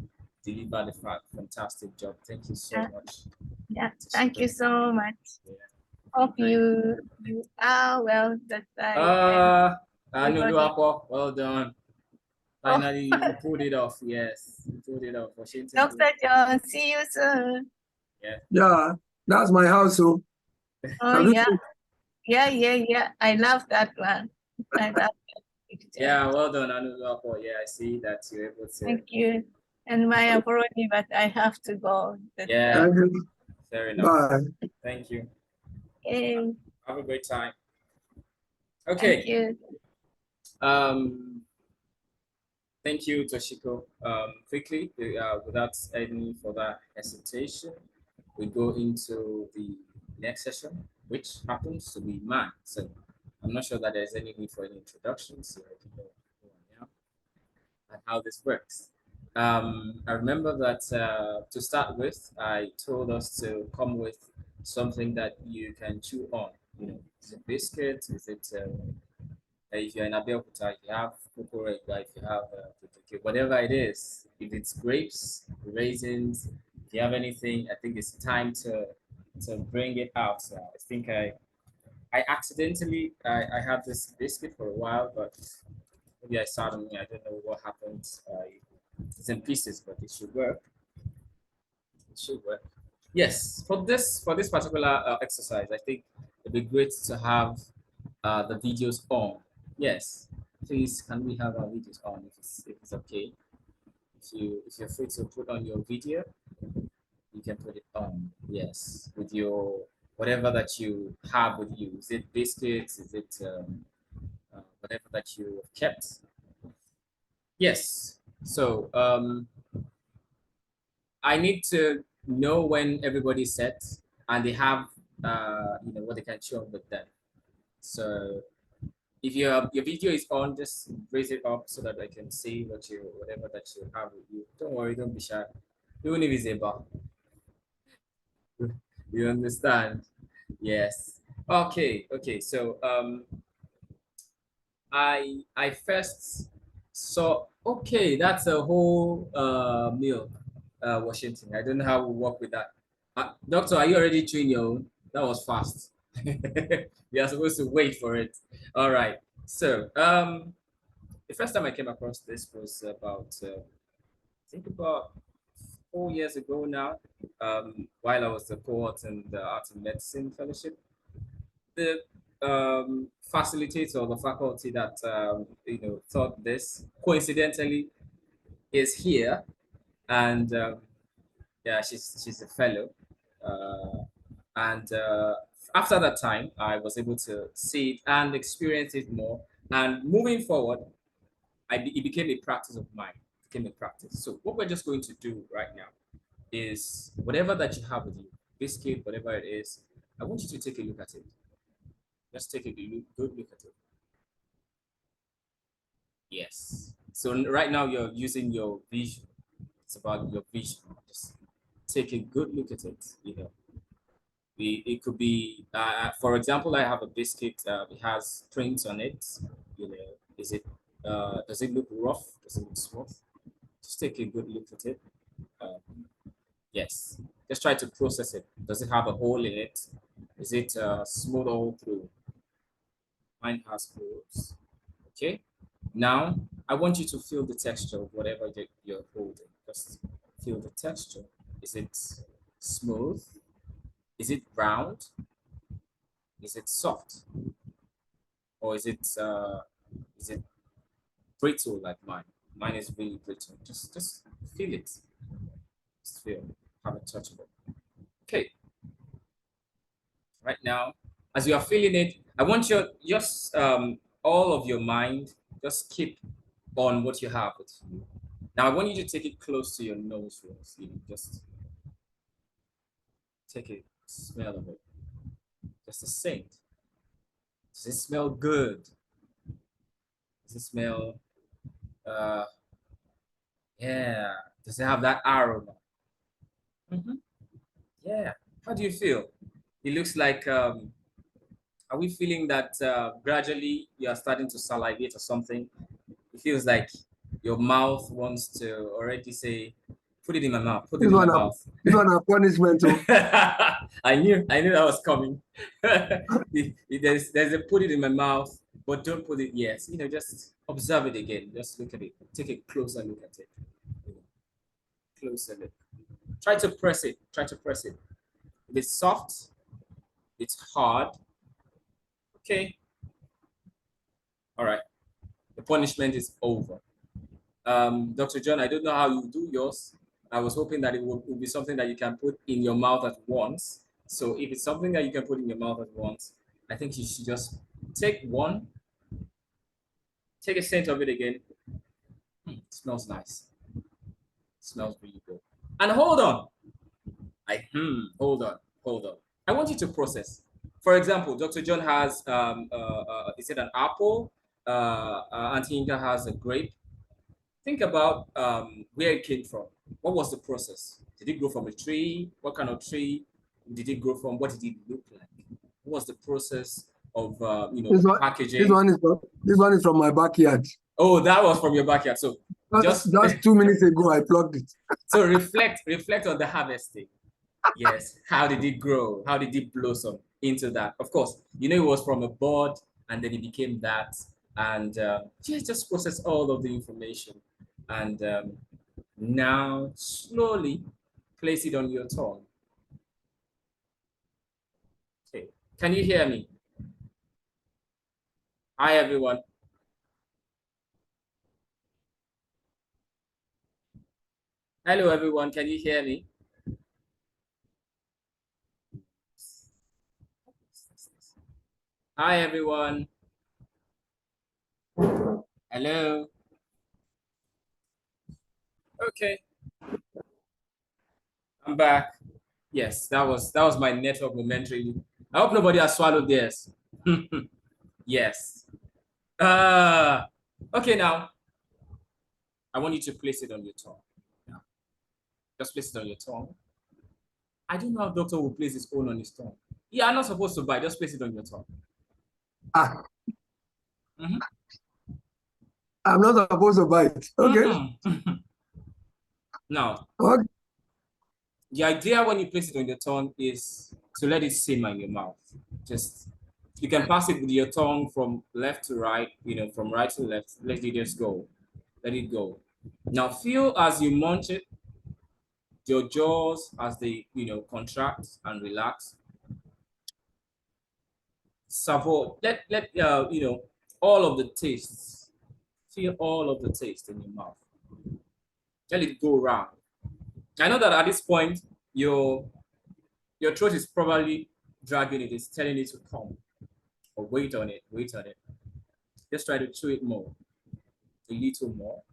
delivered a fantastic job. Thank you so much. Yeah, thank you so much. Yeah. Hope you are well. That Anuluapo, well done. Oh. Finally, you pulled it off. Yes, you pulled it off. Washington. Dr. John, see you soon. Yeah, that's my house. So Oh, have you yeah. seen- Yeah. I love that one. I love that picture. Yeah, well done, Anuluapo. Yeah, I see that you're able to. Thank you. And my apology, but I have to go. Yeah. Thank you. Fair enough. Bye. Thank you. Okay, Have a great time. thank Okay. you. Thank you, Toshiko. Quickly, without any further hesitation, we go into the next session, which happens to be mine. So I'm not sure that there's any need for any introductions. So I don't know who I am and how this works. I remember that to start with, I told us to come with something that you can chew on. You know, is it biscuit? Is it if you're in Abeokuta, you have Kukurega, if you have whatever it is, if it's grapes, raisins, if you have anything, I think it's time to bring it out. So I think I accidentally I had this biscuit for a while, but maybe I started me. I don't know what happened. It's in pieces, but it should work. It should work. Yes, for this particular exercise, I think it'd be great to have the videos on. Yes, please, can we have our videos on if it's okay? If you're free to put on your video, you can put it on. Yes, with your whatever that you have with you. Is it biscuits? Is it whatever that you have kept? Yes. So I need to know when everybody's set and they have you know what they can show with them. So if your video is on, just raise it up so that I can see whatever that you have with you. Don't worry, don't be shy. Even if it's a bar. You understand? Yes. Okay. So I first saw okay, that's a whole meal, Washington. I don't know how we work with that. Doctor, are you already chewing your own? That was fast. We are supposed to wait for it. All right. So the first time I came across this was about I think about 4 years ago now, while I was a cohort in the Art and Medicine Fellowship. The facilitator, the faculty that you know taught this, coincidentally, is here, and yeah, she's a fellow, and after that time, I was able to see it and experience it more. And moving forward, it became a practice of mine. It became a practice. So what we're just going to do right now is whatever that you have with you, biscuit, whatever it is, I want you to take a look at it. Just take a good look at it. Yes. So right now you're using your vision It's about your vision. Just take a good look at it. You know, it could be, for example, I have a biscuit. It has prints on it. You know, is it? Does it look rough? Does it look smooth? Just take a good look at it. Yes. Just try to process it. Does it have a hole in it? Is it smooth all through? Mine has holes. Okay. Now, I want you to feel the texture of whatever you're holding. Just feel the texture. Is it smooth? Is it round? Is it soft? Or is it brittle like mine? Mine is really brittle. Just feel it. Just feel. Have a touch of it. Okay. Right now, as you are feeling it, I want your just all of your mind just keep on what you have with you. Now I want you to take it close to your nose, you know, just take a smell of it. Just a scent. Does it smell good? Does it smell yeah. Does it have that aroma? Yeah. How do you feel? It looks like are we feeling that gradually you are starting to salivate or something? It feels like your mouth wants to already say, put it in my mouth, put it in my mouth. This one a punishment. I knew that was coming. There's a put it in my mouth, but don't put it, yes. You know, just observe it again. Just look at it. Take a closer look at it. Closer look. Try to press it. Try to press it. If it's soft, it's hard. Okay. All right. The punishment is over. Dr. John, I don't know how you do yours. I was hoping that it would be something that you can put in your mouth at once. So if it's something that you can put in your mouth at once, I think you should just take one, take a scent of it again. It smells nice. It smells really good. And hold on. Hold on. I want you to process. For example, Dr. John has, is it an apple? Auntie Inga has a grape. Think about where it came from. What was the process? Did it grow from a tree? What kind of tree did it grow from? What did it look like? What was the process of packaging? This one is from my backyard. Oh, that was from your backyard. So just 2 minutes ago, I plucked it. So reflect on the harvesting. Yes. How did it grow? How did it blossom into that? Of course, you know, it was from a bud and then it became that. And just process all of the information. And now slowly place it on your tongue. Okay. Can you hear me? Hi, everyone. Hello, everyone. Can you hear me? Hi, everyone. Hello. Okay. I'm back. Yes, that was my network momentarily. I hope nobody has swallowed theirs. Yes. Okay, now I want you to place it on your tongue. Now, just place it on your tongue. I don't know how doctor will place his own on his tongue. Yeah, I'm not supposed to bite. Just place it on your tongue. I'm not supposed to bite. Okay. Now, okay. The idea when you place it on your tongue is to let it simmer in your mouth. Just, you can pass it with your tongue from left to right, you know, from right to left. Let it just go. Let it go. Now feel as you munch it, your jaws as they, you know, contract and relax. Savour, let you know, all of the tastes. Feel all of the taste in your mouth. Let it go around. I know that at this point, your throat is probably dragging it, it's telling it to come. Or wait on it. Just try to chew it more. A little more.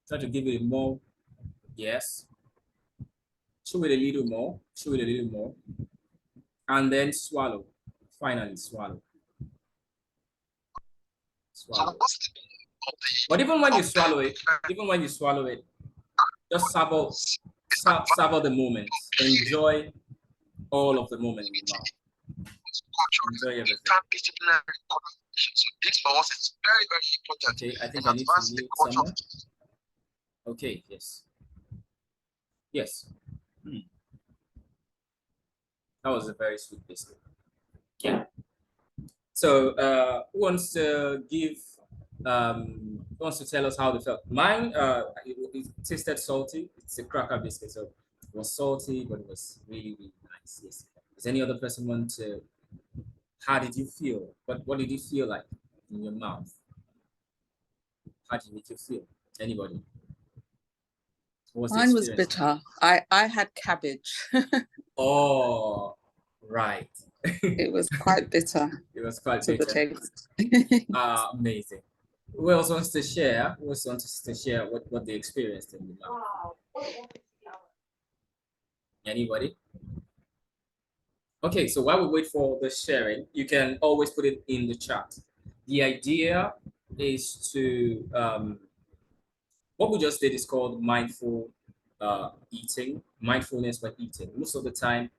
Try to give it more. Yes. Chew it a little more. Chew it a little more. And then swallow. Finally, swallow. Swallow. But even when you swallow it, just savor the moment. Enjoy all of the moment in your mouth. Enjoy everything. Okay, I think I need to mute someone. Okay, yes. Yes. That was a very sweet biscuit. Yeah. So who wants to give who wants to tell us how they felt? Mine it tasted salty. It's a cracker biscuit, so it was salty, but it was really, really nice. Yes. Does any other person want to? How did you feel? What did it feel like in your mouth? How did you feel? Anybody? Mine was bitter. I had cabbage. Oh, right. It was quite bitter. It was quite to bitter. The taste. Amazing. Who else wants to share? Who else wants to share what they experienced in the mouth? Anybody? Okay, so while we wait for the sharing, you can always put it in the chat. The idea is to what we just did is called mindful eating, mindfulness when eating. Most of the time,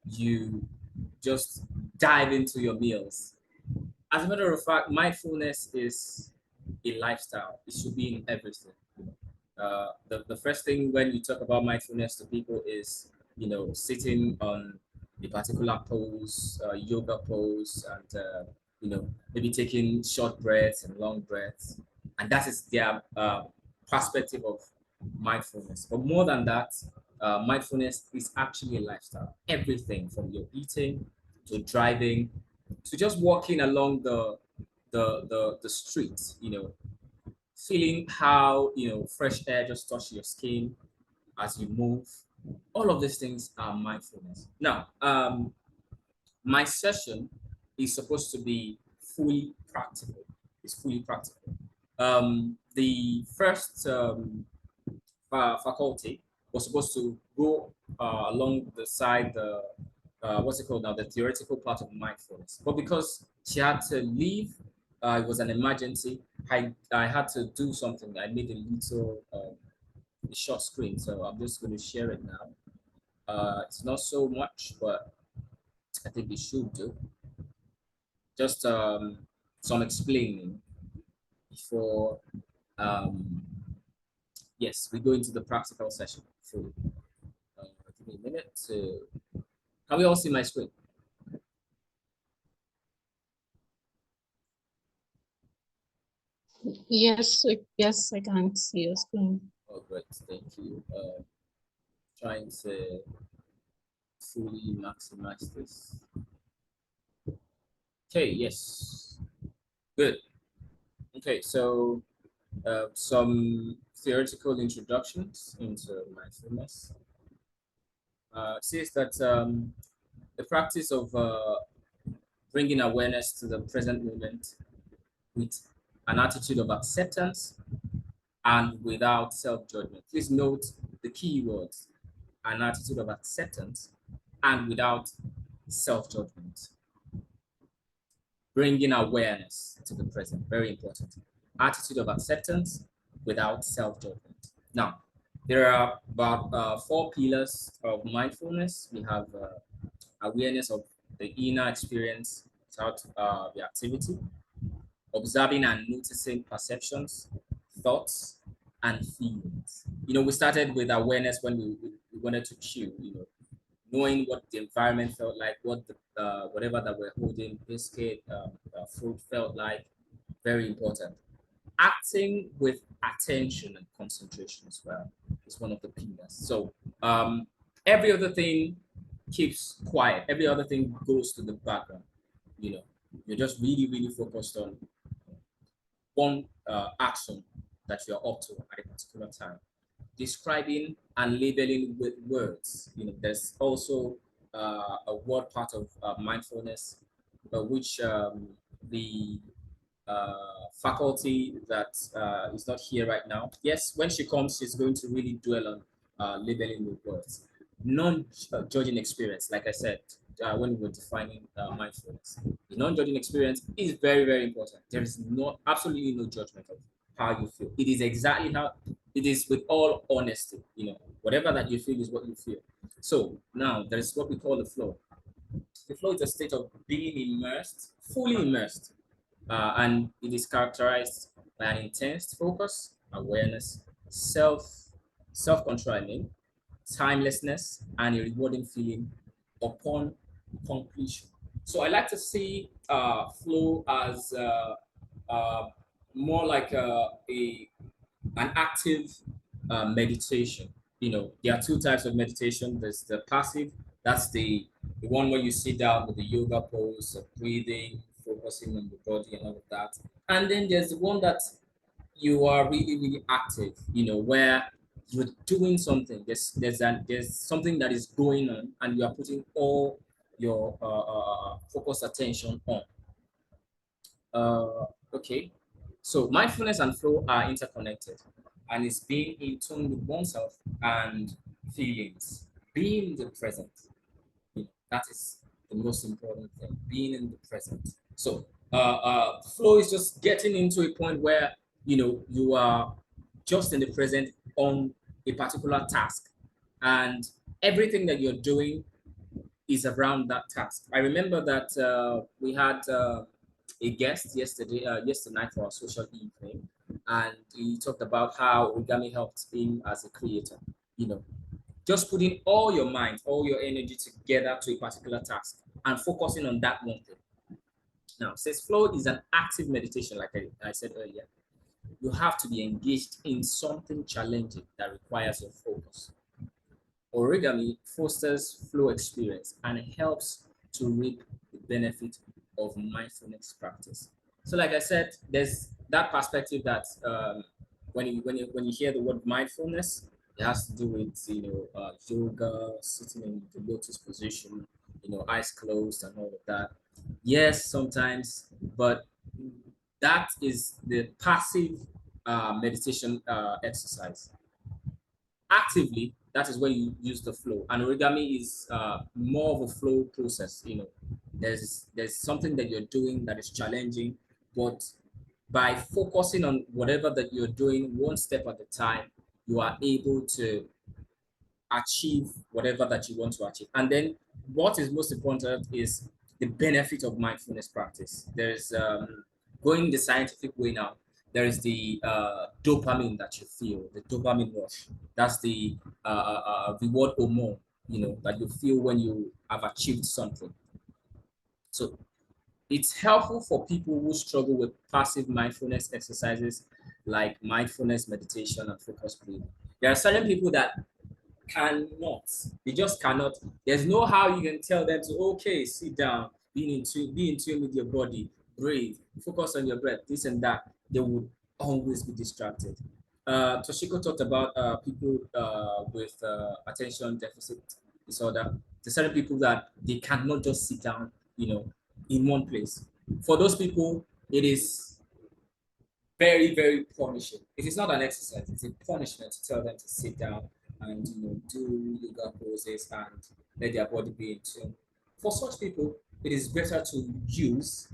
you just dive into your meals. As a matter of fact, mindfulness is a lifestyle. It should be in everything. The first thing when you talk about mindfulness to people is, sitting on a particular pose, yoga pose, and maybe taking short breaths and long breaths, and that is their perspective of mindfulness. But more than that, mindfulness is actually a lifestyle. Everything from your eating to driving to just walking along the street, feeling how fresh air just touches your skin as you move. All of these things are mindfulness. Now, my session is supposed to be fully practical. It's fully practical. The first faculty was supposed to go along the side, what's it called now, the theoretical part of mindfulness. But because she had to leave, it was an emergency. I had to do something. I made a little a short screen, so I'm just going to share it now. It's not so much, but I think it should do. Just some explaining before, yes, we go into the practical session fully. Give me a minute to. Can we all see my screen? Yes, yes, I can see your screen. Oh, great, thank you. Trying to fully maximize this. Okay, yes, good. Okay, so some theoretical introductions into mindfulness. Says that the practice of bringing awareness to the present moment with an attitude of acceptance and without self-judgment. Please note the key words: an attitude of acceptance and without self-judgment. Bringing awareness to the present, very important. Attitude of acceptance without self-judgment. Now, there are about 4 pillars of mindfulness. We have awareness of the inner experience without the activity, observing and noticing perceptions, thoughts, and feelings. We started with awareness when we wanted to chew, knowing what the environment felt like, what the whatever that we're holding, biscuit, fruit felt like, very important. Acting with attention and concentration as well is one of the pillars. So every other thing keeps quiet. Every other thing goes to the background. You're just really, really focused on one action that you're up to at a particular time. Describing and labeling with words. There's also a word part of mindfulness, which the faculty that is not here right now. Yes, when she comes, she's going to really dwell on labeling with words. Non-judging experience, like I said, when we were defining mindfulness. The non-judging experience is very, very important. There is absolutely no judgment of how you feel. It is exactly how it is with all honesty. Whatever that you feel is what you feel. So now there is what we call the flow. The flow is a state of being immersed, fully immersed, and it is characterized by an intense focus, awareness, self-control, timelessness, and a rewarding feeling upon completion. So I like to see flow as more like an active meditation. There are two types of meditation. There's the passive, that's the one where you sit down with the yoga pose of breathing, focusing on the body and all of that. And then there's the one that you are really, really active, where you're doing something. There's something that is going on, and you are putting all your focused attention on. Okay, so mindfulness and flow are interconnected, and it's being in tune with oneself and feelings, being in the present. That is the most important thing, being in the present. So flow is just getting into a point where you are just in the present on a particular task, and everything that you're doing is around that task. I remember that we had a guest yesterday night for our social evening, and he talked about how Origami helped him as a creator. Just putting all your mind, all your energy together to a particular task and focusing on that one thing. Now, since flow is an active meditation, like I said earlier, you have to be engaged in something challenging that requires your focus. Origami fosters flow experience and helps to reap the benefit of mindfulness practice. So, like I said, there's that perspective that when you hear the word mindfulness, it has to do with yoga, sitting in the lotus position, eyes closed and all of that. Yes, sometimes, but that is the passive meditation exercise. Actively, that is where you use the flow, and Origami is more of a flow process. There's something that you're doing that is challenging, but by focusing on whatever that you're doing one step at a time, you are able to achieve whatever that you want to achieve. And then what is most important is the benefit of mindfulness practice. There's going the scientific way now. There is the dopamine that you feel, the dopamine rush. That's the reward hormone, that you feel when you have achieved something. So it's helpful for people who struggle with passive mindfulness exercises like mindfulness meditation and focus breathing. There are certain people that cannot, they just cannot. There's no how you can tell them to, okay, sit down, be in tune with your body, breathe, focus on your breath, this and that. They would always be distracted. Toshiko talked about people with attention deficit disorder. There's certain people that they cannot just sit down, in one place. For those people, it is very, very punishing. It is not an exercise, it's a punishment to tell them to sit down and do yoga poses and let their body be in tune. For such people, it is better to use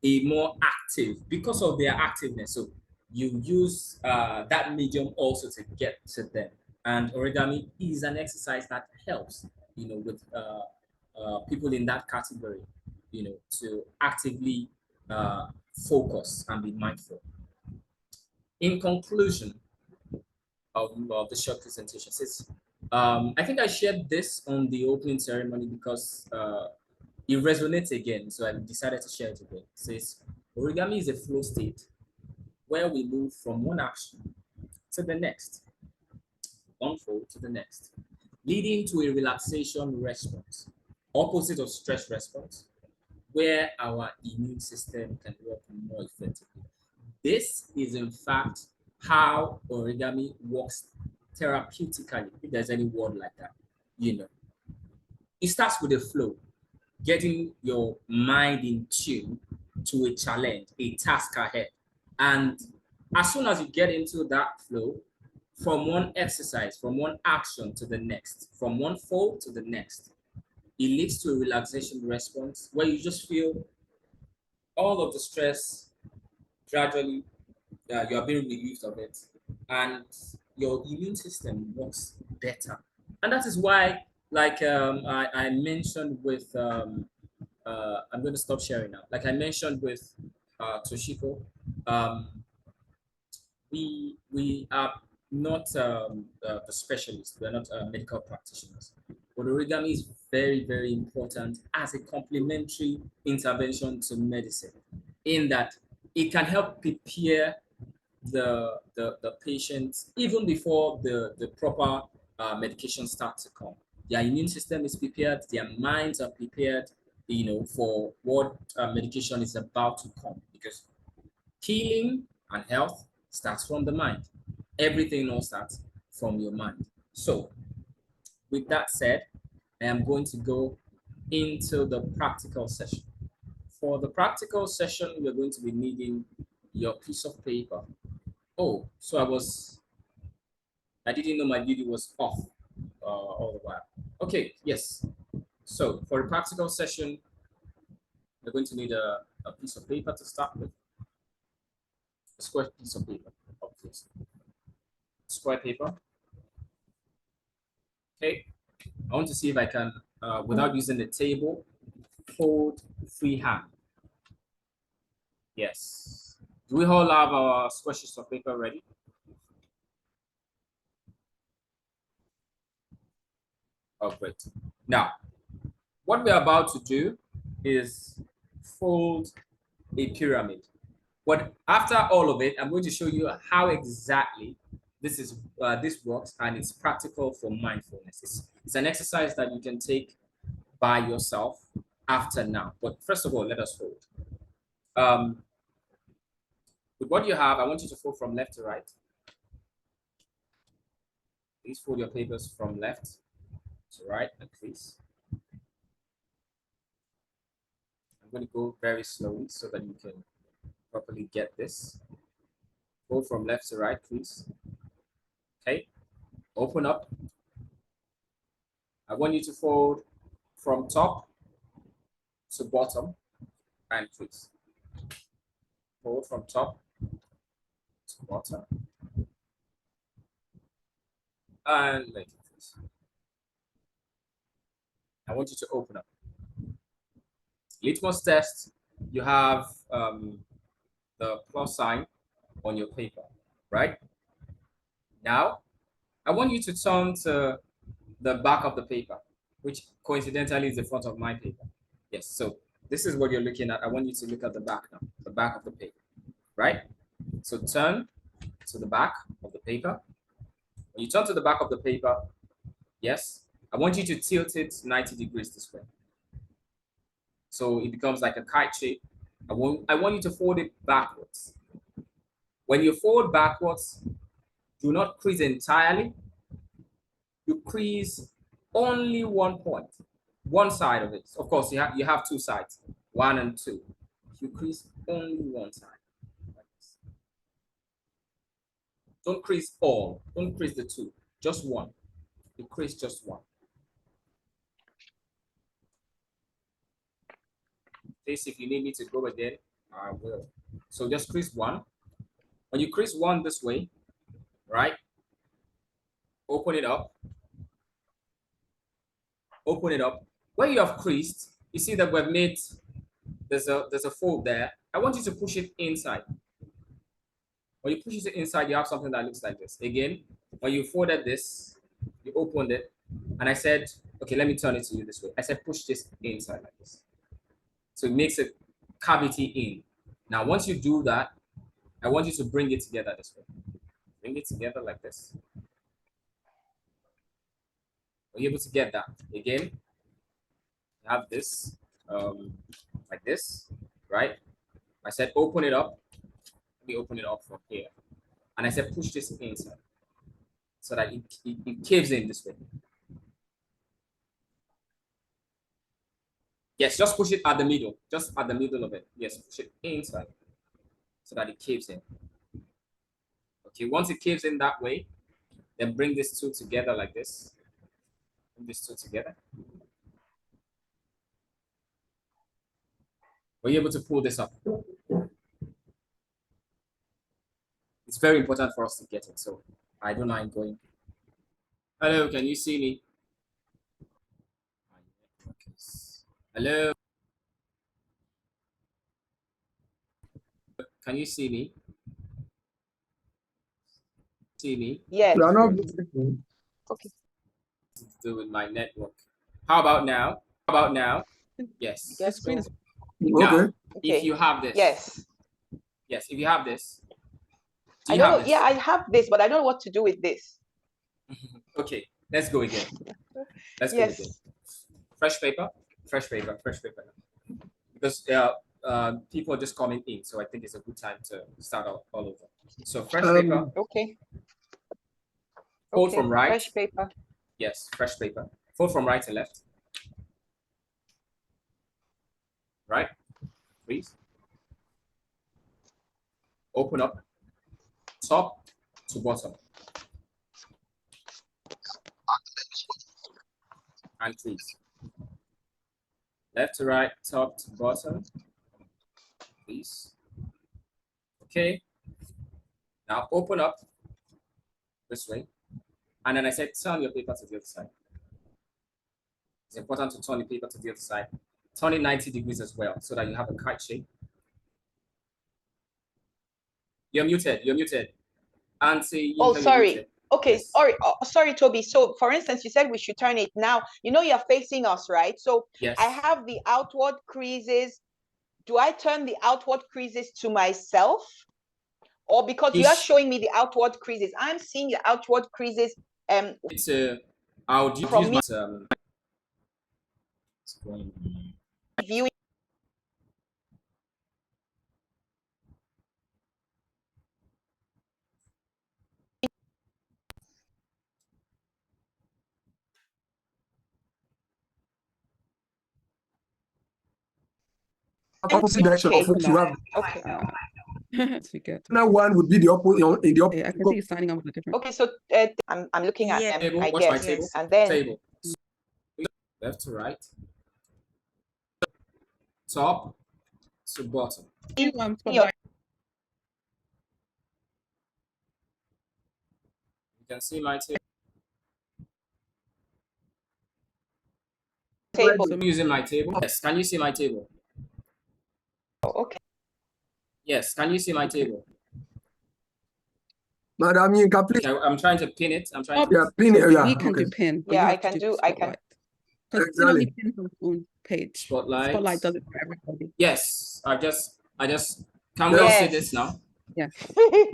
a more active, because of their activeness. So you use that medium also to get to them. And Origami is an exercise that helps, with people in that category, to actively focus and be mindful. In conclusion of the short presentation, says, I think I shared this on the opening ceremony because it resonates again, so I decided to share it again. It says, Origami is a flow state where we move from one action to the next, one fold to the next, leading to a relaxation response, opposite of stress response, where our immune system can work more effectively. This is in fact how Origami works therapeutically, if there's any word like that. It starts with a flow, getting your mind in tune to a challenge, a task ahead. And as soon as you get into that flow, from one exercise, from one action to the next, from one fold to the next, it leads to a relaxation response where you just feel all of the stress gradually you are being relieved of it, and your immune system works better. And that is why, like I mentioned with, I'm going to stop sharing now. Like I mentioned with Toshiko, um, we are not the specialists. We are not medical practitioners. But origami is very, very important as a complementary intervention to medicine, in that it can help prepare the patient even before the proper medication starts to come. Their immune system is prepared, their minds are prepared, for what medication is about to come, because healing and health starts from the mind. Everything all starts from your mind. So with that said, I am going to go into the practical session. For the practical session, we're going to be needing your piece of paper. Oh, so I didn't know my video was off all the while. Okay, yes. So for a practical session, we're going to need a piece of paper to start with. A square piece of paper, obviously. Square paper. Okay, I want to see if I can, without using the table, fold freehand. Yes. Do we all have our square sheets of paper ready? Oh, great. Now, what we're about to do is fold a pyramid. But after all of it, I'm going to show you how exactly this works, and it's practical for mindfulness. It's an exercise that you can take by yourself after now. But first of all, let us fold. With what you have, I want you to fold from left to right. Please fold your papers from left to right, please. I'm going to go very slowly so that you can properly get this. Fold from left to right, please. Okay, open up. I want you to fold from top to bottom, and please. Fold from top to bottom. And like this. I want you to open up. Litmus test, you have the plus sign on your paper, right? Now, I want you to turn to the back of the paper, which coincidentally is the front of my paper. Yes, so this is what you're looking at. I want you to look at the back now, the back of the paper, right? So turn to the back of the paper. When you turn to the back of the paper, yes, I want you to tilt it 90 degrees this way. So it becomes like a kite shape. I want you to fold it backwards. When you fold backwards, do not crease entirely. You crease only one point, one side of it. Of course, you have two sides, 1 and 2. You crease only one side. Like this. Don't crease all. Don't crease the 2. Just one. You crease just one. Please, if you need me to go again, I will. So just crease 1. When you crease 1 this way, right? Open it up. Open it up. Where you have creased, you see that we've made, there's a fold there. I want you to push it inside. When you push it inside, you have something that looks like this. Again, when you folded this, you opened it, and I said, okay, let me turn it to you this way. I said, push this inside like this. So it makes a cavity in. Now, once you do that, I want you to bring it together this way. Bring it together like this. Are you able to get that? Again, you have this, like this, right? I said, open it up. Let me open it up from here. And I said, push this inside so that it caves in this way. Yes, just push it at the middle, just at the middle of it. Yes, push it inside so that it caves in. Okay, once it caves in that way, then bring these two together like this. Bring these two together. Were you able to pull this up? It's very important for us to get it. So I don't mind going. Hello, can you see me? Hello. Can you see me? See me? Yes. You are not listening. Okay. To do with my network. How about now? How about now? Yes. The Yes, screen so- is Now, Okay. if Okay. you have this. Yes. Yes, if you have this. Do I you don't know. have this? Yeah, I have this, but I don't know what to do with this. Okay, let's go again. Let's go Yes. again. Fresh paper, fresh paper, fresh paper. Because people are just coming in, so I think it's a good time to start all over. So fresh paper, Okay. fold Okay. from right. Fresh paper. Yes, fresh paper. Fold from right to left. Right, please. Open up, top to bottom. And please. Left to right, top to bottom. Please. Okay. Now open up this way. And then I said, turn your paper to the other side. It's important to turn the paper to the other side. Turn it 90 degrees as well, so that you have a kite shape. You're muted. You're muted. Auntie, Oh, you're sorry. muted. Okay. Yes. Sorry, Toby. So, for instance, you said we should turn it now. You know, you're facing us, right? So Yes. I have the outward creases. Do I turn the outward creases to myself? Or because you are showing me the outward creases, I'm seeing the outward creases It's I'll use from me viewing Opposite direction of what you have. Okay. forget. Another one would be the opposite in the Yeah, I can see opposite. you signing up with a different. Okay, so I'm looking at them, table. I Watch my guess. table. And then Table. Left to right. Top to bottom. in Spotlight. You can see my table. table. So I'm using my table. Yes. Can you see my table? Okay. Yes. Can you see my table? Madam, you can please. Okay, I'm trying to pin it. I'm trying to. Yeah, pin it. Yeah, We can okay. do pin. But Yeah, you I have to can do do- I can- spotlight. Because Exactly. only pins on its own page. Spotlight. Spotlight does it for everybody. Yes. I just. Can we all see Yes. this now? Yeah.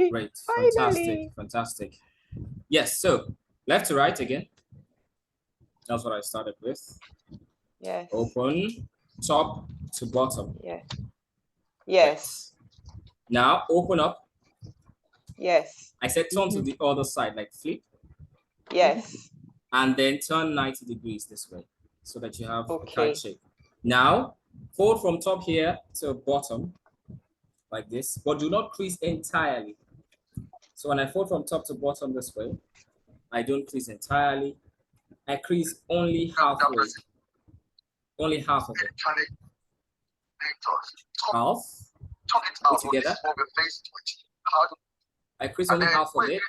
Great. Finally. Fantastic. Fantastic. Yes. So left to right again. That's what I started with. Yes. Open, top to bottom. Yes. Yes. Now open up. Yes. I said turn to the other side, like flip, Yes. and then turn 90 degrees this way, so that you have a Okay. kite shape. Now fold from top here to bottom, like this, but do not crease entirely. So when I fold from top to bottom this way, I don't crease entirely. I crease only halfway. Only half of it. Half. Put together. I crease only half of it.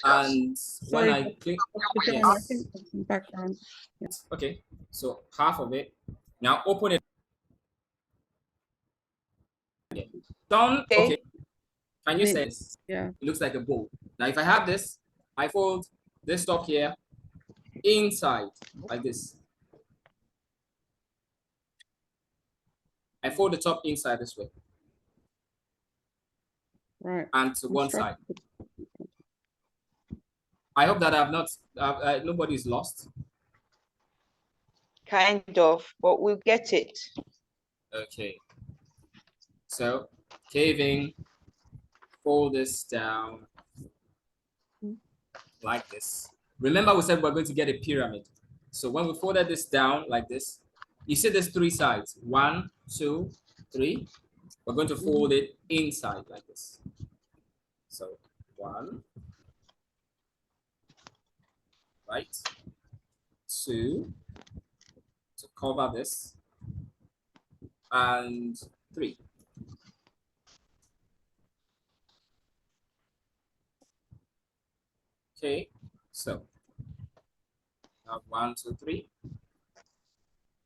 And when I click, John, I think there's some background. okay, so half of it. Now open it. Done. Okay. Can you say this? Yeah. It looks like a bowl. Now, if I have this, I fold this top here inside like this. I fold the top inside this way Right. and to one side. I hope that I've not, nobody's lost. Kind of, but we'll get it. Okay. So, caving, fold this down like this. Remember we said we're going to get a pyramid. So when we folded this down like this, you see there's three sides. 1, 2, 3. We're going to fold it inside like this. So 1, right, 2, to cover this, and 3. Okay, so have 1, 2, 3.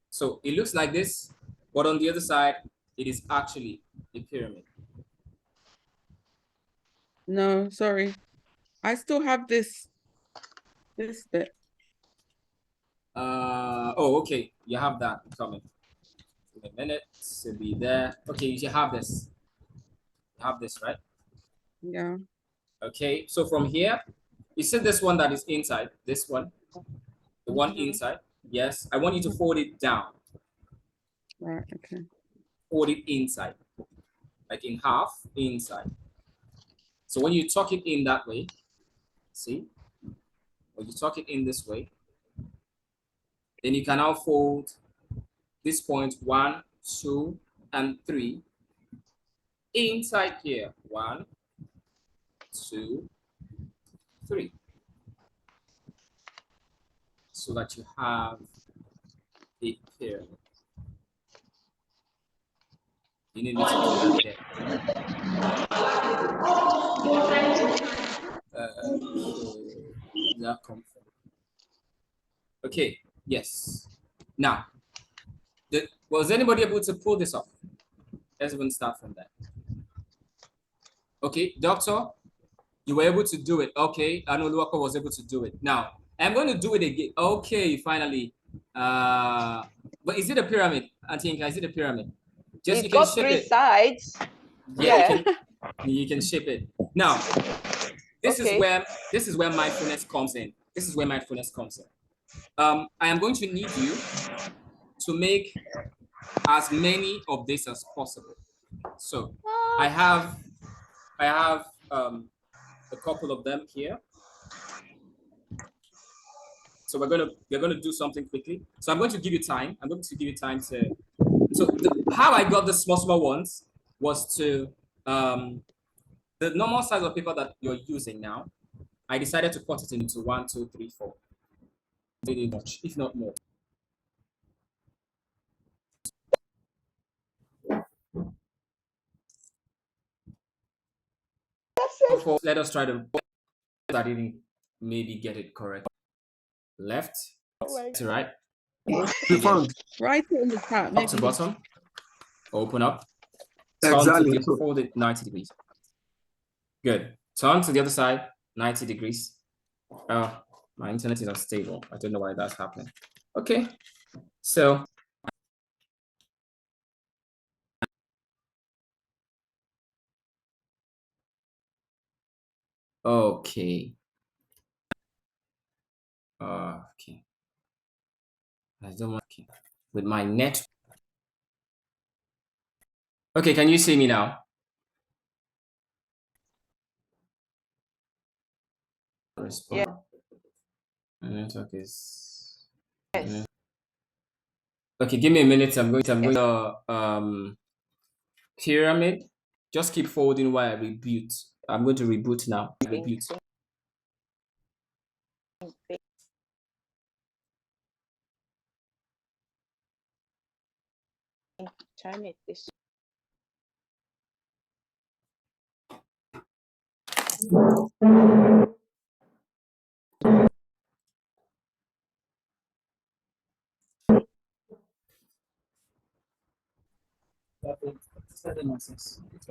So it looks like this, but on the other side, it is actually a pyramid. No, sorry. I still have this bit. Oh, okay. You have that coming. In a minute, to be there. Okay, you have this. You have this, right? Yeah. Okay, so from here, you see this one that is inside, this one, the one inside. Yes, I want you to fold it down, Right, okay. fold it inside, like in half inside. So when you tuck it in that way, see, when you tuck it in this way, then you can now fold this point 1, 2, and 3 inside here. 1, 2, 3. So that you have a pyramid. You need me to do that there. That come from. Okay, yes. Now, was anybody able to pull this off? Let's even start from that. Okay, doctor, you were able to do it. Okay, I know Luaka was able to do it. Now, I'm going to do it again. Okay, finally. But is it a pyramid? I think, is it a pyramid? Just It's you can got shape 3 it. sides. Yeah, you can shape it. Now, this Okay. is where mindfulness comes in. This is where mindfulness comes in. I am going to need you to make as many of this as possible. So I have a couple of them here. So we're gonna do something quickly. So I'm going to give you time. I'm going to give you time to. So how I got the small ones was to the normal size of paper that you're using now. I decided to cut it into 1, 2, 3, 4. Really much, if not more. That's it. Let us try to. I didn't maybe get it correct. Left to right. The front. Write it in the chat. Up Maybe to bottom. Open up. Turn Exactly. to fold it 90 degrees. Good. Turn to the other side, 90 degrees. My internet is unstable. I don't know why that's happening. Okay. So okay. Okay. I don't want with my net. Okay, can you see me now? Respond. Yeah. My network is. Yes. Okay, give me a minute. I'm going to pyramid. Just keep folding while I reboot. I'm going to reboot now. Reboot. Turn it this. It's nonsense. It's